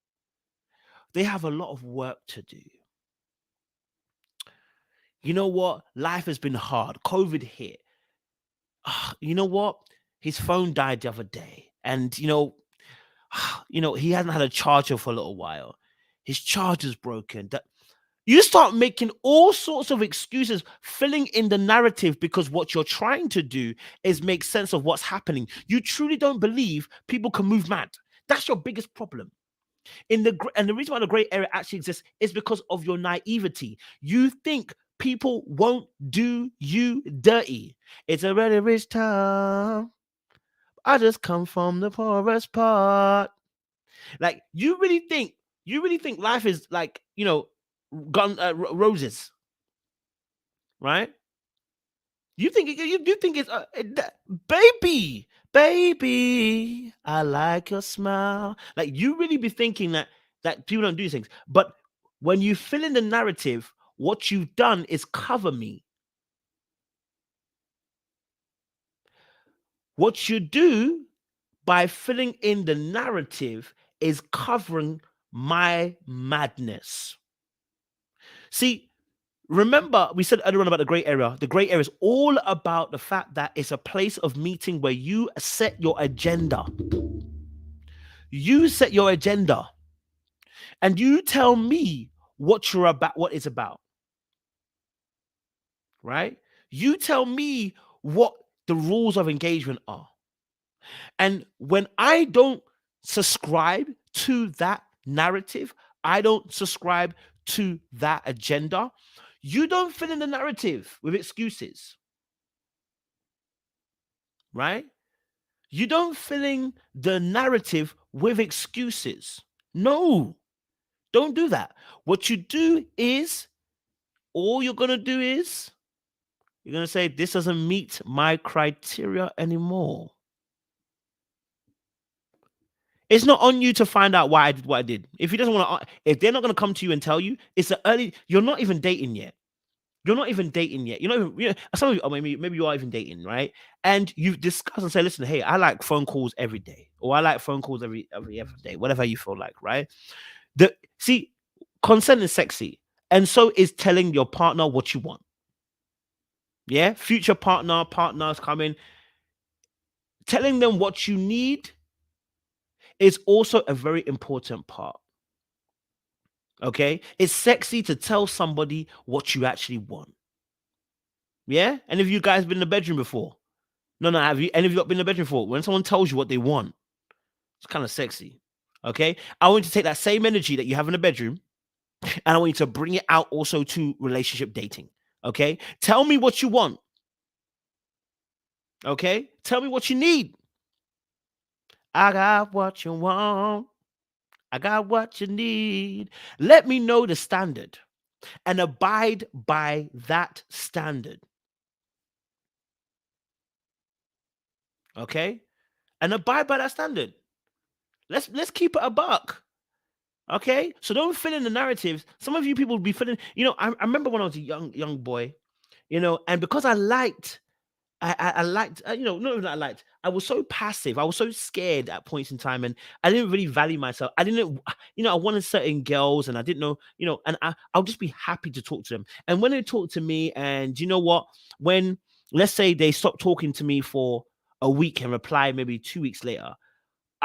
They have a lot of work to do. You know what? Life has been hard. COVID hit. You know what? His phone died the other day. and he hasn't had a charger for a little while. His charger's broken. That you start making all sorts of excuses, filling in the narrative, because what you're trying to do is make sense of what's happening. You truly don't believe people can move mad. That's your biggest problem. And the reason why the gray area actually exists is because of your naivety. You think people won't do you dirty. It's a really rich town. I just come from the poorest part. Like you really think life is like roses, right? You think it's baby, baby. I like your smile. Like you really be thinking that people don't do these things, but when you fill in the narrative, what you've done is cover me. What you do by filling in the narrative is covering my madness. See, remember, we said earlier on about the gray area. The gray area is all about the fact that it's a place of meeting where you set your agenda. You set your agenda and you tell me what you're about, what it's about, right? You tell me what the rules of engagement are. And when I don't subscribe to that narrative, I don't subscribe to that agenda, you don't fill in the narrative with excuses, right? You don't fill in the narrative with excuses. No, don't do that. What you do is, all you're going to do is, you're going to say, this doesn't meet my criteria anymore. It's not on you to find out why I did what I did. If he doesn't want to, if they're not going to come to you and tell you, it's the early, you're not even dating yet. You're not even dating yet. You're not even, some of you, or maybe you are even dating, right? And you've discussed and say, listen, hey, I like phone calls every day, or I like phone calls every other day, whatever you feel like, right? See, consent is sexy, and so is telling your partner what you want. Yeah, future partners coming, telling them what you need is also a very important part. Okay, it's sexy to tell somebody what you actually want. Yeah, and if you guys been in the bedroom before, no, have you? Any of you not been in the bedroom before? When someone tells you what they want, it's kind of sexy. Okay, I want you to take that same energy that you have in the bedroom, and I want you to bring it out also to relationship dating. Okay, tell me what you want. Okay, tell me what you need. I got what you want. I got what you need. Let me know the standard and abide by that standard. Okay, and abide by that standard. Let's keep it a buck. Okay, so don't fill in the narratives. Some of you people be filling. I remember when I was a young boy, and because I liked, I liked, not even that I liked. I was so passive. I was so scared at points in time, and I didn't really value myself. I didn't, I wanted certain girls, and I didn't know, and I'll just be happy to talk to them. And when they talk to me, and you know what, when let's say they stop talking to me for a week and reply maybe 2 weeks later,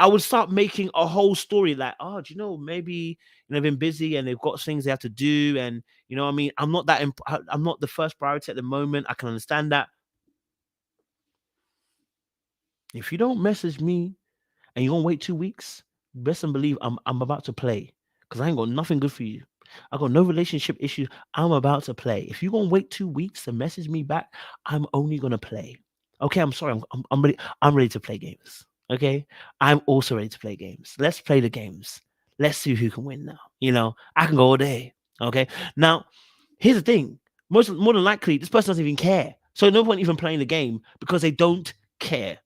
I would start making a whole story like, oh, do you know, maybe they've been busy and they've got things they have to do, and what I mean, I'm not that I'm not the first priority at the moment. I can understand that. If you don't message me and you're gonna wait 2 weeks, best and believe I'm about to play, because I ain't got nothing good for you. I got no relationship issues. I'm about to play. If you're gonna wait 2 weeks to message me back, I'm only gonna play. Okay, I'm sorry. I'm ready. I'm ready to play games. Okay, I'm also ready to play games. Let's play the games. Let's see who can win now. I can go all day. Okay. Now, here's the thing. More than likely, this person doesn't even care. So no point even playing the game because they don't care.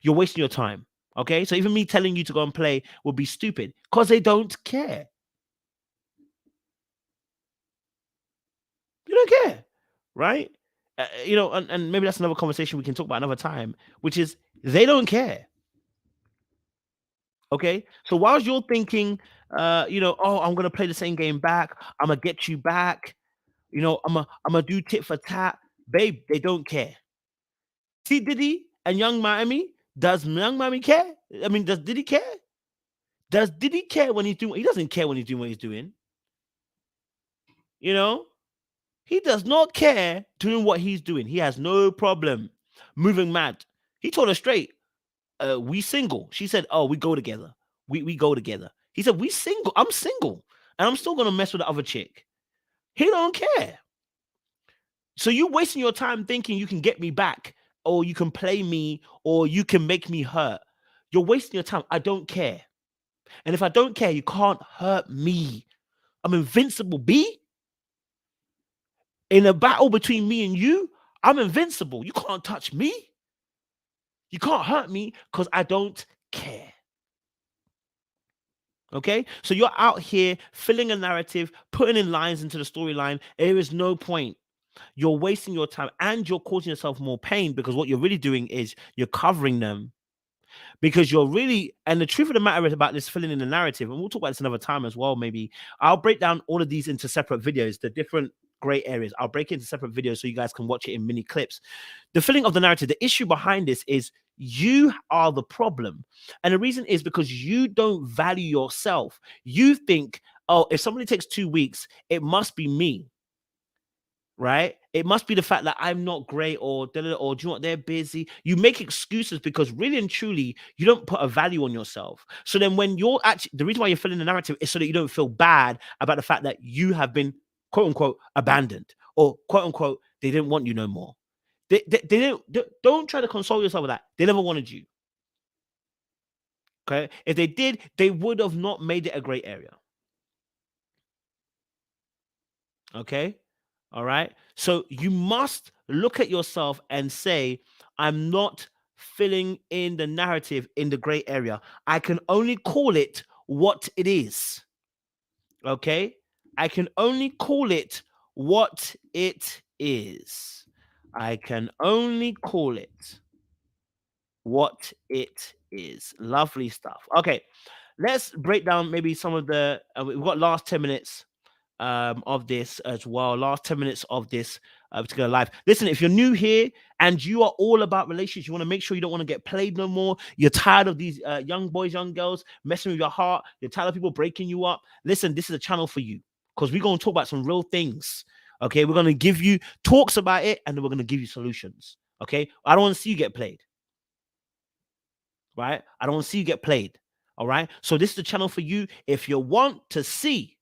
You're wasting your time. Okay. So even me telling you to go and play would be stupid because they don't care. You don't care. Right. And maybe that's another conversation we can talk about another time, which is they don't care. Okay. So whilst you're thinking, oh, I'm gonna play the same game back, I'm gonna get you back, I'm gonna do tit for tat, babe, they don't care. See Diddy and Young Miami, Does young Mammy care? I mean, did he care? Did he care when he's doing? He doesn't care when he's doing what he's doing. You know, he does not care doing what he's doing. He has no problem moving mad. He told her straight, we single. She said, oh, we go together. We go together. He said, we single. I'm single. And I'm still gonna mess with the other chick. He don't care. So you wasting your time thinking you can get me back, or you can play me, or you can make me hurt. You're wasting your time. I don't care. And if I don't care, you can't hurt me. I'm invincible, B. In a battle between me and you, I'm invincible. You can't touch me. You can't hurt me because I don't care. Okay? So you're out here filling a narrative, putting in lines into the storyline. There is no point. You're wasting your time and you're causing yourself more pain, because what you're really doing is you're covering them, because you're really, and the truth of the matter is about this filling in the narrative, and we'll talk about this another time as well. Maybe I'll break down all of these into separate videos, the different gray areas. I'll break it into separate videos so you guys can watch it in mini clips. The filling of the narrative, the issue behind this is you are the problem. And the reason is because you don't value yourself. You think, oh, if somebody takes 2 weeks, it must be me. Right? It must be the fact that I'm not great, or do you know what? They're busy. You make excuses because really and truly, you don't put a value on yourself. So then, when you're actually, the reason why you're filling the narrative is so that you don't feel bad about the fact that you have been, quote unquote, abandoned, or quote unquote, they didn't want you no more. Don't try to console yourself with that. They never wanted you. Okay. If they did, they would have not made it a great area. Okay. All right. So you must look at yourself and say, I'm not filling in the narrative in the gray area. I can only call it what it is. Okay. I can only call it what it is. I can only call it what it is. Lovely stuff. Okay. Let's break down maybe some of the, we've got last 10 minutes of this as well. Last 10 minutes of this particular live. Listen, if you're new here and you are all about relationships, you want to make sure you don't want to get played no more. You're tired of these young boys, young girls messing with your heart. You're tired of people breaking you up. Listen, this is a channel for you, because we're going to talk about some real things. Okay, we're going to give you talks about it, and then we're going to give you solutions. Okay, I don't want to see you get played. Right? I don't want to see you get played. All right. So this is the channel for you if you want to see.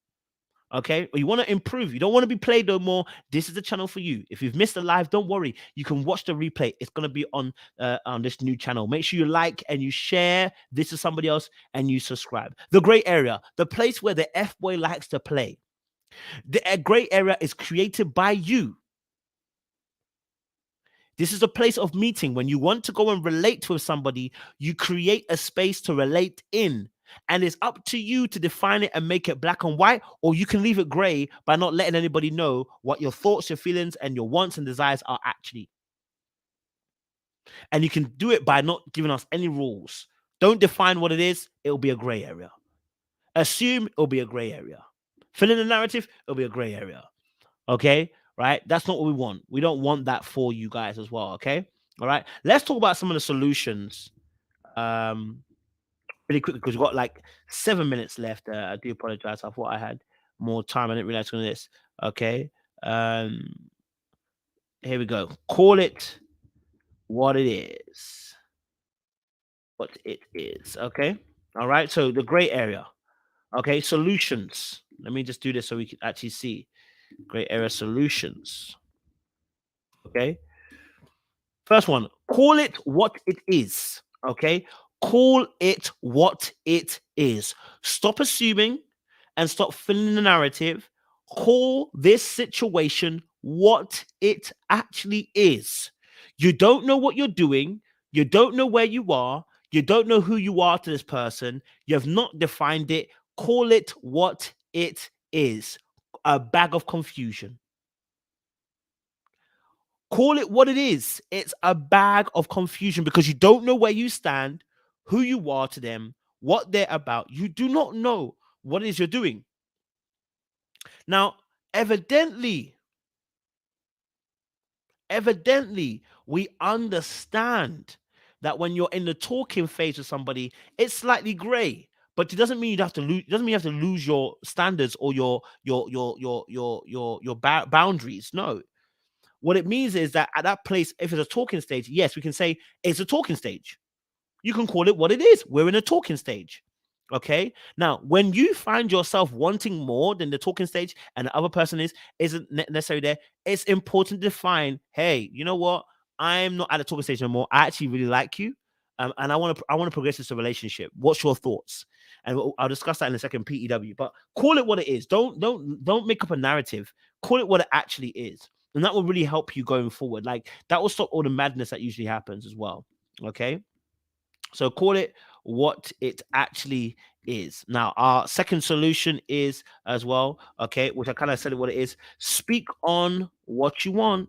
Okay, or you want to improve, you don't want to be played no more, this is the channel for you. If you've missed the live, don't worry, you can watch the replay. It's going to be on this new channel. Make sure you like and you share this to somebody else, and you subscribe. The gray area, the place where the F-boy likes to play. The gray area is created by you. This is a place of meeting. When you want to go and relate with somebody, you create a space to relate in. And it's up to you to define it and make it black and white, or you can leave it gray by not letting anybody know what your thoughts, your feelings, and your wants and desires are actually. And you can do it by not giving us any rules. Don't define what it is, it'll be a gray area. Assume it'll be a gray area. Fill in the narrative, it'll be a gray area. Okay, right? That's not what we want. We don't want that for you guys as well. Okay, all right. Let's talk about some of the solutions really quickly, because we've got like 7 minutes left. I do apologize. I thought I had more time. I didn't realize on this. Okay, um, here we go. Call it what it is. What it is. Okay, all right. So the gray area. Okay, solutions. Let me just do this so we can actually see gray area solutions. Okay. First one, call it what it is. Okay. Call it what it is. Stop assuming and stop filling the narrative. Call this situation what it actually is. You don't know what you're doing. You don't know where you are. You don't know who you are to this person. You have not defined it. Call it what it is. A bag of confusion. Call it what it is. It's a bag of confusion, because you don't know where you stand, who you are to them, what they're about. You do not know what it is you're doing. Now, evidently, we understand that when you're in the talking phase with somebody, it's slightly gray. But it doesn't mean you have to lose. It doesn't mean you have to lose your standards or your boundaries. No, what it means is that at that place, if it's a talking stage, yes, we can say it's a talking stage. You can call it what it is. We're in a talking stage. Okay. Now, when you find yourself wanting more than the talking stage and the other person isn't necessarily there, it's important to define, hey, you know what? I'm not at the talking stage anymore. I actually really like you. And I want to progress this relationship. What's your thoughts? And I'll discuss that in a second, PEW. But call it what it is. Don't make up a narrative. Call it what it actually is, and that will really help you going forward. Like that will stop all the madness that usually happens as well. Okay. So call it what it actually is. Now, our second solution is as well, okay, which I kind of said what it is. Speak on what you want.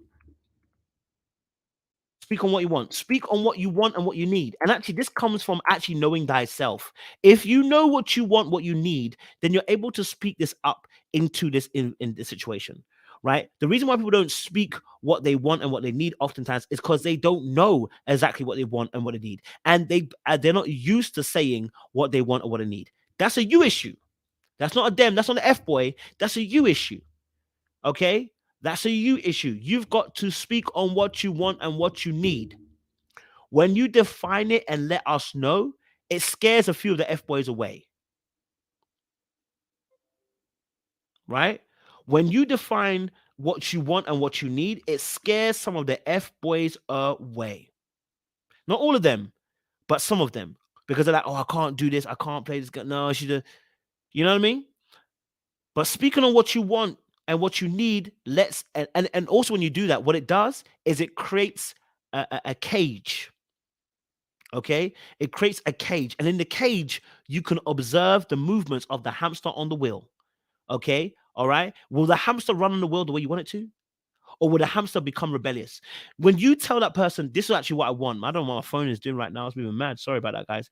Speak on what you want. Speak on what you want and what you need. And actually, this comes from actually knowing thyself. If you know what you want, what you need, then you're able to speak this up into this in this situation. Right. The reason why people don't speak what they want and what they need oftentimes is because they don't know exactly what they want and what they need. And they're not used to saying what they want or what they need. That's a you issue. That's not a them. That's not an F boy. That's a you issue. Okay. That's a you issue. You've got to speak on what you want and what you need. When you define it and let us know, it scares a few of the F boys away, right? When you define what you want and what you need, it scares some of the F boys away. Not all of them, but some of them, because they're like, oh, I can't do this. I can't play this. No, I should. You know what I mean? But speaking on what you want and what you need, and also when you do that, what it does is it creates a cage. Okay, it creates a cage, and in the cage, you can observe the movements of the hamster on the wheel. Okay, all right. Will the hamster run on the wheel the way you want it to? Or will the hamster become rebellious? When you tell that person, this is actually what I want. I don't know what my phone is doing right now. It's moving mad. Sorry about that, guys.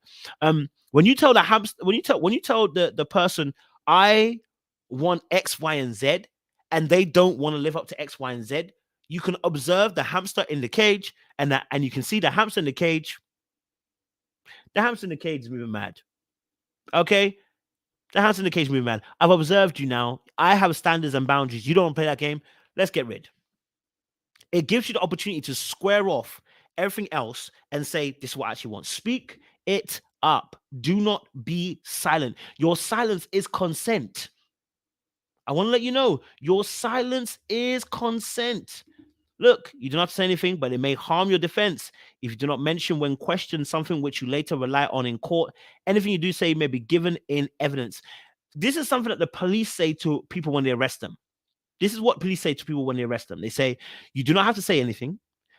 When you tell the hamster, when you tell the person, I want X, Y, and Z, and they don't want to live up to X, Y, and Z, you can observe the hamster in the cage, and you can see the hamster in the cage. The hamster in the cage is moving mad. Okay, the hamster in the cage is moving mad. I've observed you now. I have standards and boundaries. You don't want to play that game. Let's get rid. It gives you the opportunity to square off everything else and say, this is what I actually want. Speak it up. Do not be silent. Your silence is consent. I want to let you know your silence is consent. Look, you do not say anything, but it may harm your defense. If you do not mention when questioned something which you later rely on in court, anything you do say may be given in evidence. This is something that the police say to people when they arrest them. This is what police say to people when they arrest them. They say, you do not have to say anything,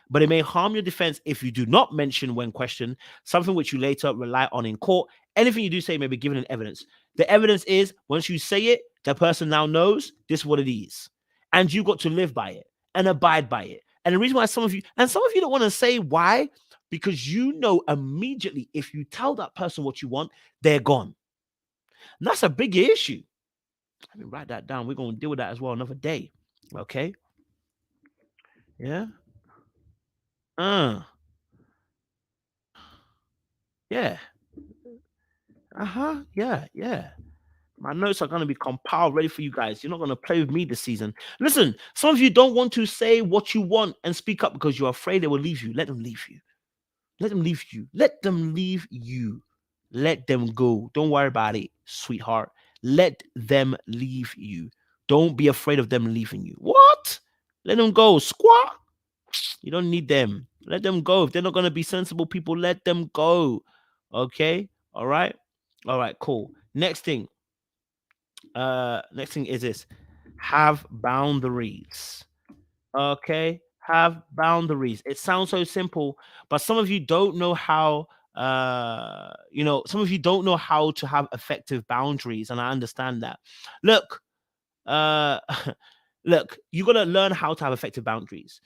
but it may harm your defense if you do not mention when questioned something which you later rely on in court. Anything you do say may be given in evidence. The evidence is once you say it, the person now knows this is what it is. And you've got to live by it and abide by it. And the reason why some of you don't want to say why, because you know immediately if you tell that person what you want, they're gone. And that's a big issue. Let me write that down. We're going to deal with that as well another day. Okay. Yeah. Uh. Yeah. Uh-huh. Yeah. Yeah. My notes are going to be compiled, ready for you guys. You're not going to play with me this season. Listen, some of you don't want to say what you want and speak up because you're afraid they will leave you. Let them leave you. Let them leave you. Let them leave you. Let them go. Don't worry about it, sweetheart. Let them leave you. Don't be afraid of them leaving you. What? Let them go. Squat. You don't need them. Let them go. If they're not going to be sensible people, let them go. Okay? All right? All right, cool. Next thing. Next thing is this. Have boundaries. Okay? Have boundaries. It sounds so simple, but some of you don't know how some of you don't know how to have effective boundaries, and I understand that. Look, uh look, you got to learn how to have effective boundaries.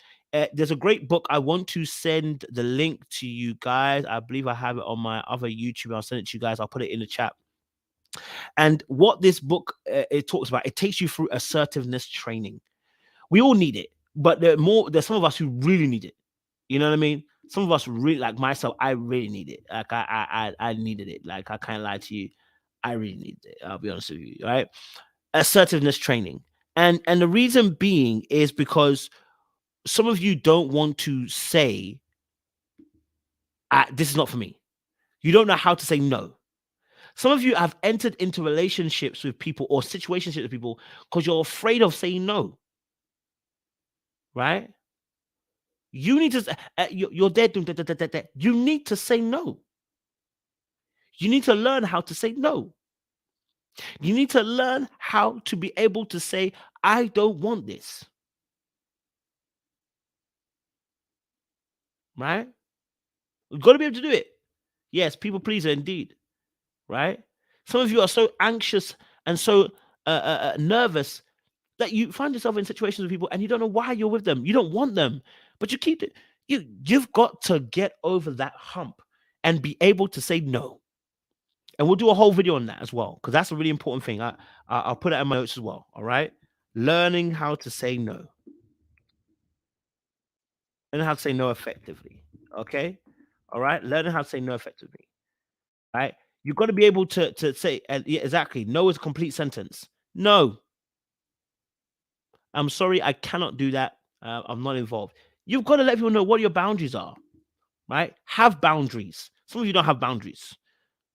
There's a great book. I want to send the link to you guys. I believe I have it on my other YouTube. I'll send it to you guys. I'll put it in the chat. And what this book it talks about, it takes you through assertiveness training. We all need it, but there's some of us who really need it. You know what I mean? Some of us really, like myself, I really need it. Like I needed it. Like I can't lie to you, I really needed it. I'll be honest with you, right? Assertiveness training, and the reason being is because some of you don't want to say, "This is not for me." You don't know how to say no. Some of you have entered into relationships with people or situationships with people because you're afraid of saying no, right? You need to. You're there doing that. You need to say no. You need to learn how to say no. You need to learn how to be able to say, I don't want this, right? You've got to be able to do it. Yes, people pleaser indeed, right? Some of you are so anxious and so nervous that you find yourself in situations with people and you don't know why you're with them. You don't want them, but you keep it. You've got to get over that hump and be able to say no. And we'll do a whole video on that as well, because that's a really important thing. I'll put it in my notes as well. All right, learning how to say no, learning how to say no effectively. Okay, all right, learning how to say no effectively. Right, you've got to be able to say, and yeah, exactly. No is a complete sentence. No, I'm sorry, I cannot do that. I'm not involved. You've got to let people know what your boundaries are. Right, have boundaries. Some of you don't have boundaries.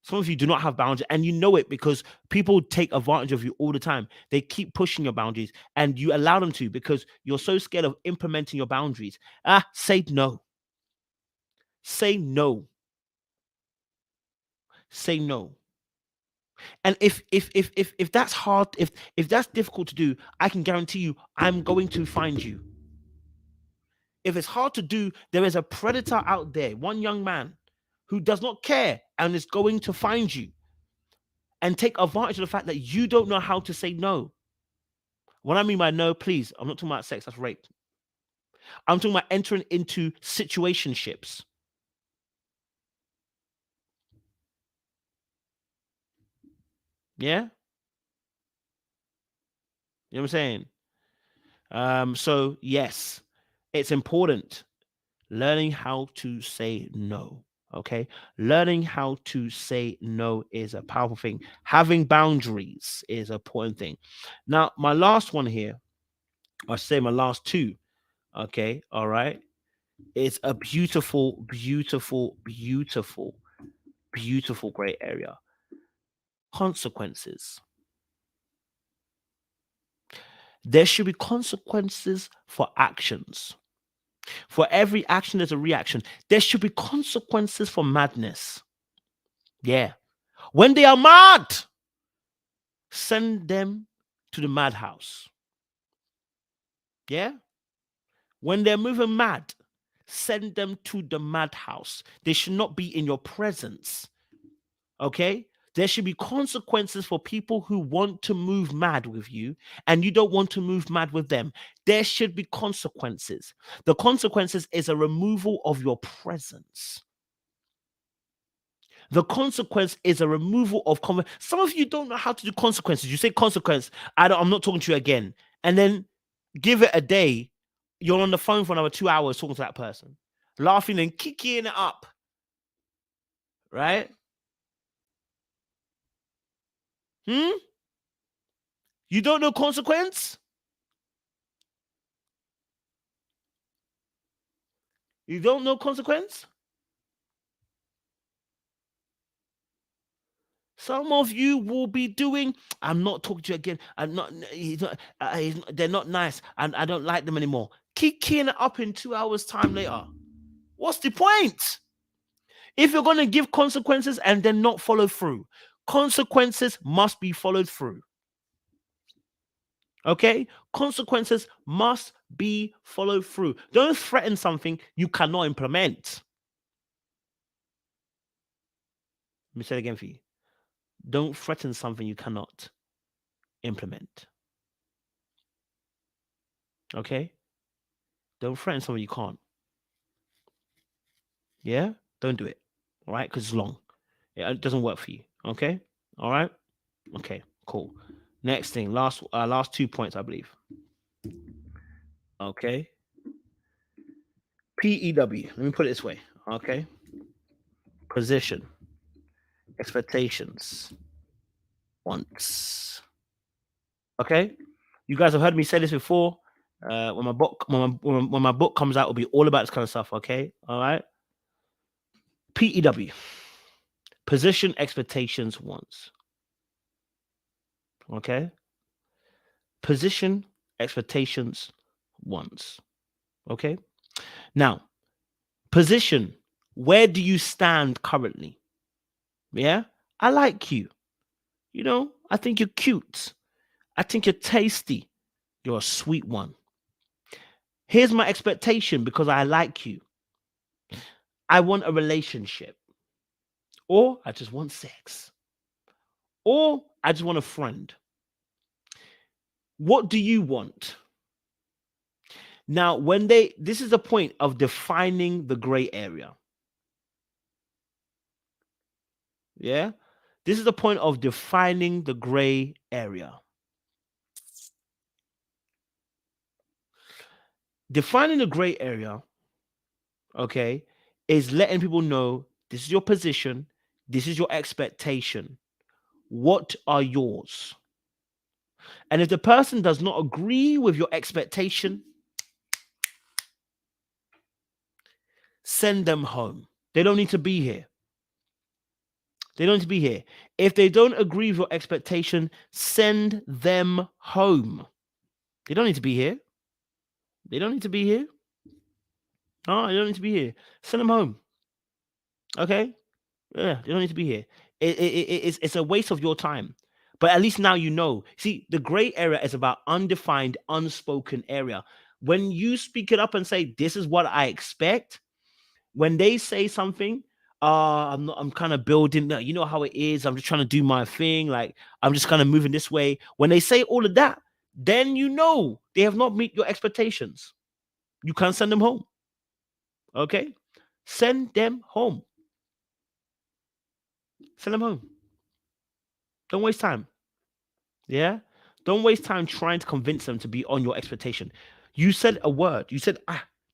Some of you do not have boundaries, and you know it because people take advantage of you all the time. They keep pushing your boundaries, and you allow them to because you're so scared of implementing your boundaries. Say no. Say no. Say no. And if that's hard, if that's difficult to do, I can guarantee you, I'm going to find you. If it's hard to do, there is a predator out there, one young man who does not care and is going to find you and take advantage of the fact that you don't know how to say no. What I mean by no, please, I'm not talking about sex, that's rape. I'm talking about entering into situationships. Yeah? You know what I'm saying? So yes, it's important learning how to say no. Okay. Learning how to say no is a powerful thing. Having boundaries is an important thing. Now, my last one here, I say my last two. Okay. All right. It's a beautiful, beautiful, beautiful, beautiful, great area. Consequences. There should be consequences for actions. For every action, there's a reaction. There should be consequences for madness. Yeah. When they are mad, send them to the madhouse. Yeah. When they're moving mad, send them to the madhouse. They should not be in your presence. Okay. There should be consequences for people who want to move mad with you and you don't want to move mad with them. There should be consequences. The consequences is a removal of your presence. The consequence is a removal of some of you don't know how to do consequences. You say consequence, I'm not talking to you again. And then give it a day, you're on the phone for another 2 hours talking to that person, laughing and kicking it up. Right? Hmm? You don't know consequence? You don't know consequence? Some of you will be doing, I'm not talking to you again. I'm not, they're not nice. And I don't like them anymore. Kicking it up in 2 hours' time later. What's the point? If you're going to give consequences and then not follow through, consequences must be followed through. Okay? Consequences must be followed through. Don't threaten something you cannot implement. Let me say it again for you. Don't threaten something you cannot implement. Okay? Don't threaten something you can't. Yeah? Don't do it. All right? Because it's long. It doesn't work for you. Okay? All right? Okay, cool. Next thing, last 2 points, I believe. Okay. PEW. Let me put it this way. Okay. Position, expectations, wants. Okay. You guys have heard me say this before. When my book when my book comes out, it'll be all about this kind of stuff. Okay. All right. PEW. Position, expectations, wants. Okay. Position, expectations, wants. Okay. Now, position. Where do you stand currently? Yeah. I like you. You know, I think you're cute. I think you're tasty. You're a sweet one. Here's my expectation because I like you. I want a relationship. Or I just want sex. Or I just want a friend. What do you want? Now, this is the point of defining the gray area. Yeah. This is the point of defining the gray area. Defining the gray area, okay, is letting people know this is your position, this is your expectation. What are yours? And if the person does not agree with your expectation, send them home. They don't need to be here. They don't need to be here. If they don't agree with your expectation, send them home. They don't need to be here. They don't need to be here. Oh, they don't need to be here. Send them home. Okay? Yeah, they don't need to be here. It's a waste of your time. But at least now you know. See, the gray area is about undefined, unspoken area. When you speak it up and say, this is what I expect, when they say something, I'm kind of building, you know how it is. I'm just trying to do my thing. Like, I'm just kind of moving this way. When they say all of that, then you know they have not met your expectations. You can't send them home. Okay? Send them home. Send them home. Don't waste time. Yeah? Don't waste time trying to convince them to be on your expectation. You said a word. You said,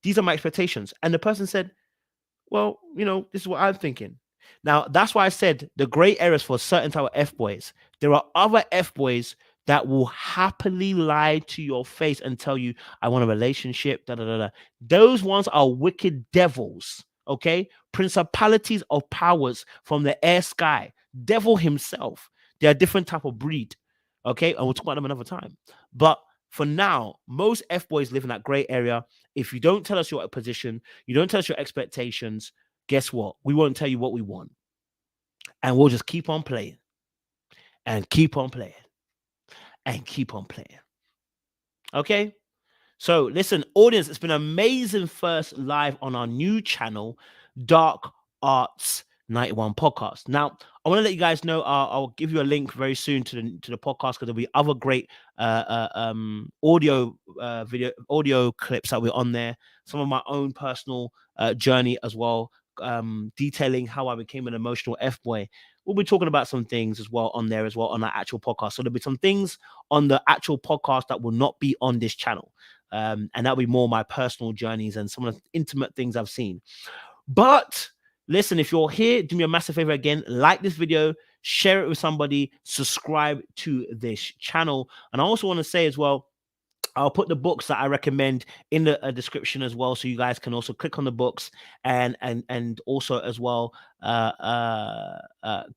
these are my expectations. And the person said, well, this is what I'm thinking. Now, that's why I said the gray areas for certain type of F-boys. There are other F-boys that will happily lie to your face and tell you, I want a relationship, da da da da. Those ones are wicked devils, okay? Principalities of powers from the air sky. Devil himself. They're a different type of breed, okay? And we'll talk about them another time. But for now, most F-boys live in that gray area. If you don't tell us your position, you don't tell us your expectations, guess what? We won't tell you what we want. And we'll just keep on playing and keep on playing and keep on playing. Okay? So listen, audience, it's been an amazing first live on our new channel, Dark Arts 91 Podcast. Now, I want to let you guys know, I'll give you a link very soon to the podcast because there'll be other great audio clips that we're on there. Some of my own personal journey as well, detailing how I became an emotional F-boy. We'll be talking about some things as well on there as well on our actual podcast. So there'll be some things on the actual podcast that will not be on this channel. And that'll be more my personal journeys and some of the intimate things I've seen. But listen, if you're here, do me a massive favor again, like this video, share it with somebody, subscribe to this channel. And I also want to say as well, I'll put the books that I recommend in the description as well, so you guys can also click on the books and also as well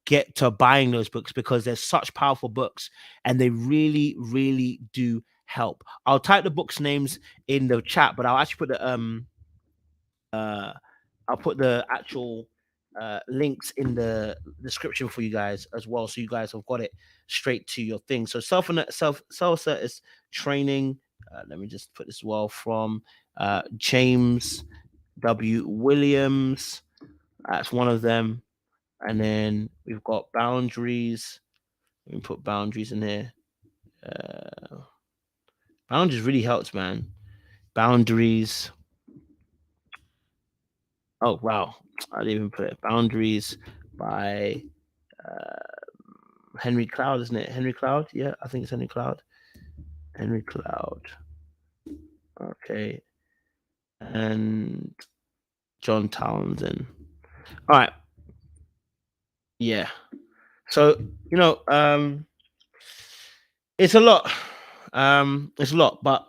get to buying those books because they're such powerful books and they really, really do help. I'll type the books names in the chat, but I'll actually put the actual links in the description for you guys as well, so you guys have got it straight to your thing. So self-service training. Let me just put this as well from James W. Williams. That's one of them. And then we've got boundaries. Let me put boundaries in here. Boundaries really helps, man. Boundaries. Oh, wow. I didn't even put it. Boundaries by Henry Cloud, isn't it? Henry Cloud? Yeah, I think it's Henry Cloud. Henry Cloud. Okay. And John Townsend. All right. Yeah. So, you know, it's a lot. It's a lot, but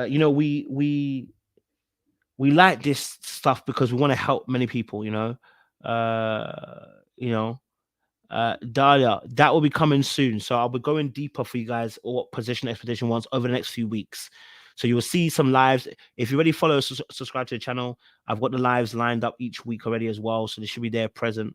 you know, we like this stuff because we want to help many people, you know, Dahlia, that will be coming soon. So I'll be going deeper for you guys what Position Expedition wants over the next few weeks. So you will see some lives. If you already follow, subscribe to the channel, I've got the lives lined up each week already as well. So they should be there present.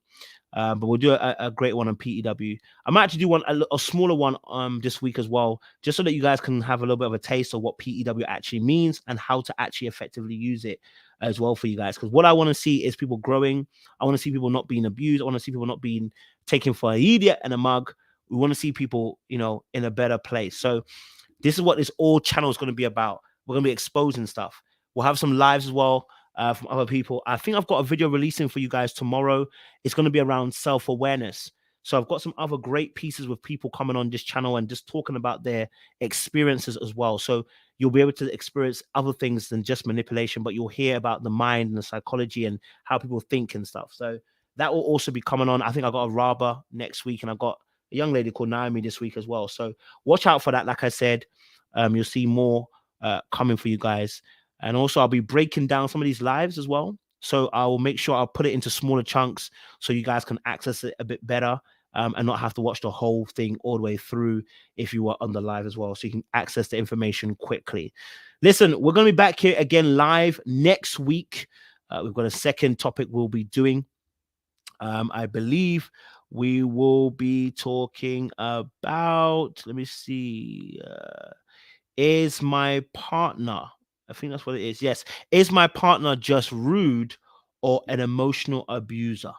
But we'll do a great one on PEW. I might actually do a smaller one this week as well, just so that you guys can have a little bit of a taste of what PEW actually means and how to actually effectively use it as well for you guys. Because what I want to see is people growing. I want to see people not being abused. I want to see people not being taken for an idiot and a mug. We want to see people, in a better place. So this is what this all channel is going to be about. We're going to be exposing stuff. We'll have some lives as well from other people. I think I've got a video releasing for you guys tomorrow. It's going to be around self-awareness. So I've got some other great pieces with people coming on this channel and just talking about their experiences as well. So you'll be able to experience other things than just manipulation, but you'll hear about the mind and the psychology and how people think and stuff. So that will also be coming on. I think I got a Raba next week, and I've got a young lady called Naomi this week as well. So watch out for that. Like I said, you'll see more coming for you guys. And also, I'll be breaking down some of these lives as well. So I will make sure I'll put it into smaller chunks so you guys can access it a bit better and not have to watch the whole thing all the way through if you were on the live as well. So you can access the information quickly. Listen, we're going to be back here again live next week. We've got a second topic we'll be doing. I believe we will be talking about, let me see, is my partner, I think that's what it is. Yes. Is my partner just rude or an emotional abuser?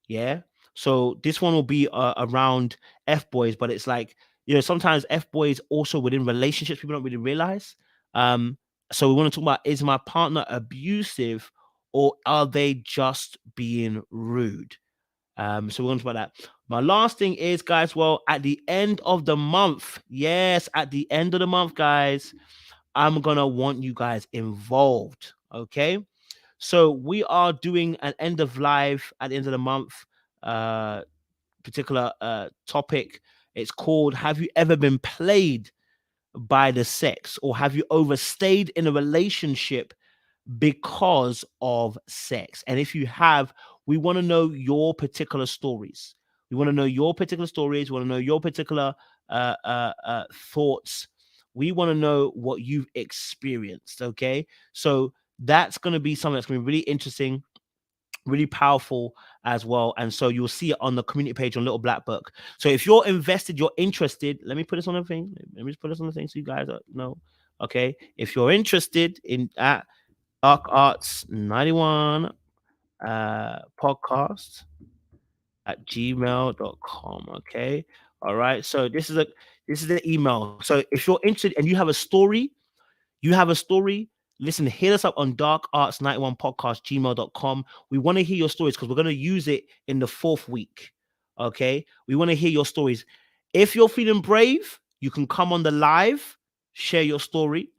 Yeah. So this one will be around F-boys, but it's like, sometimes F-boys also within relationships, people don't really realize. So we want to talk about, is my partner abusive or are they just being rude? So we're going to talk about that. My last thing is, guys, well, at the end of the month, yes, at the end of the month, guys, I'm going to want you guys involved. Okay. So we are doing an end of live at the end of the month, particular topic. It's called, have you ever been played by the sex, or have you overstayed in a relationship because of sex? And if you have, we want to know your particular stories. We want to know your particular stories. We want to know your particular thoughts. We want to know what you've experienced. Okay. So that's going to be something that's going to be really interesting, really powerful as well. And so you'll see it on the community page on Little Black Book. So if you're invested, you're interested, let me put this on the thing. Let me just put this on the thing so you guys know. Okay. If you're interested in that, Dark Arts 91 podcast at gmail.com. Okay. All right. So this is the email. So if you're interested and you have a story, listen, hit us up on Dark Arts 91 podcast gmail.com. We want to hear your stories because we're going to use it in the 4th week. Okay. We want to hear your stories. If you're feeling brave, you can come on the live, share your story.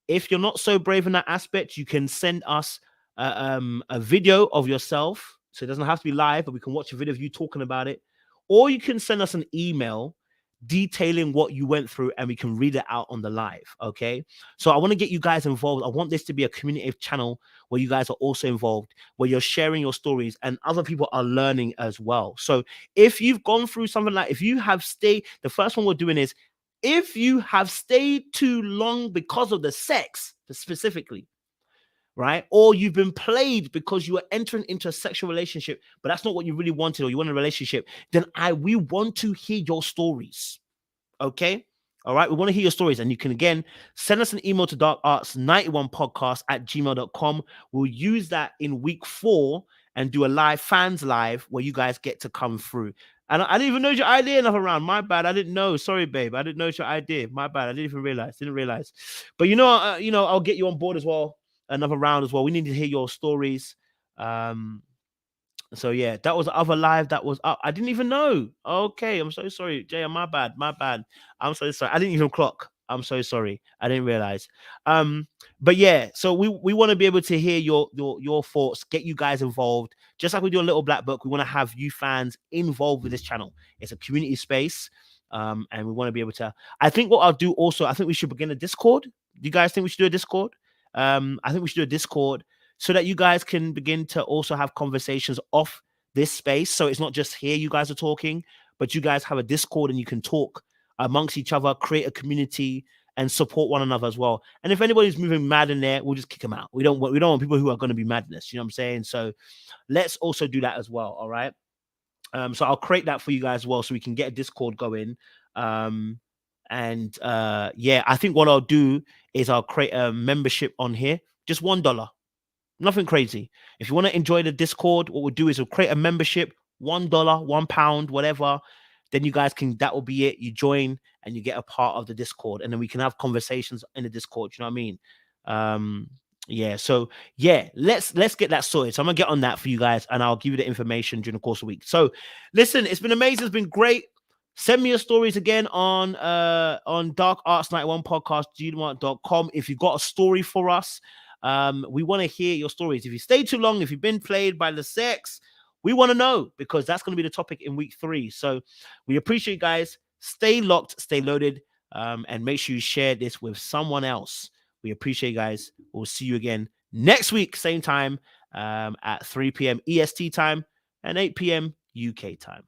If you're not so brave in that aspect, you can send us a video of yourself. So it doesn't have to be live, but we can watch a video of you talking about it. Or you can send us an email detailing what you went through and we can read it out on the live. Okay. So I want to get you guys involved. I want this to be a community channel where you guys are also involved, where you're sharing your stories and other people are learning as well. So if you've gone through something like, if you have stayed, the first one we're doing is, if you have stayed too long because of the sex specifically, right? Or you've been played because you were entering into a sexual relationship, but that's not what you really wanted, or you want a relationship, then we want to hear your stories. Okay. All right. We want to hear your stories. And you can, again, send us an email to darkarts91podcast at gmail.com. We'll use that in week 4 and do a live fans live where you guys get to come through. And I didn't even know your idea enough around. My bad. I didn't know. Sorry, babe. I didn't know your idea. My bad. I didn't even realize. Didn't realize. But I'll get you on board as well. Another round as well. We need to hear your stories. So yeah, that was the other live that was up. I didn't even know. Okay, I'm so sorry, Jay. My bad. I'm so sorry. I didn't even clock. I'm so sorry. I didn't realize. But yeah, so we want to be able to hear your thoughts, get you guys involved. Just like we do a Little Black Book, we want to have you fans involved with this channel. It's a community space. And we want to be able to. I think what I'll do also, I think we should begin a Discord. Do you guys think we should do a Discord? I think we should do a Discord so that you guys can begin to also have conversations off this space. So it's not just here you guys are talking, but you guys have a Discord and you can talk amongst each other, create a community, and support one another as well. And if anybody's moving mad in there, we'll just kick them out. We don't want people who are going to be madness. You know what I'm saying? So let's also do that as well. All right. So I'll create that for you guys as well, so we can get a Discord going. Yeah, I think what I'll do is I'll create a membership on here, just $1. Nothing crazy. If you want to enjoy the Discord, what we'll do is we'll create a membership, $1, £1, whatever. Then you guys can, that will be it. You join and you get a part of the Discord, and then we can have conversations in the Discord. You know what I mean? Yeah. So yeah, let's get that sorted. So I'm gonna get on that for you guys, and I'll give you the information during the course of the week. So listen, it's been amazing. It's been great. Send me your stories again on Dark Arts 91 podcast gmail.com. If you've got a story for us, we want to hear your stories. If you stay too long, if you've been played by the sex, we want to know, because that's going to be the topic in week 3. So we appreciate you guys. Stay locked, stay loaded, and make sure you share this with someone else. We appreciate you guys. We'll see you again next week, same time, at 3 p.m. EST time and 8 p.m. UK time.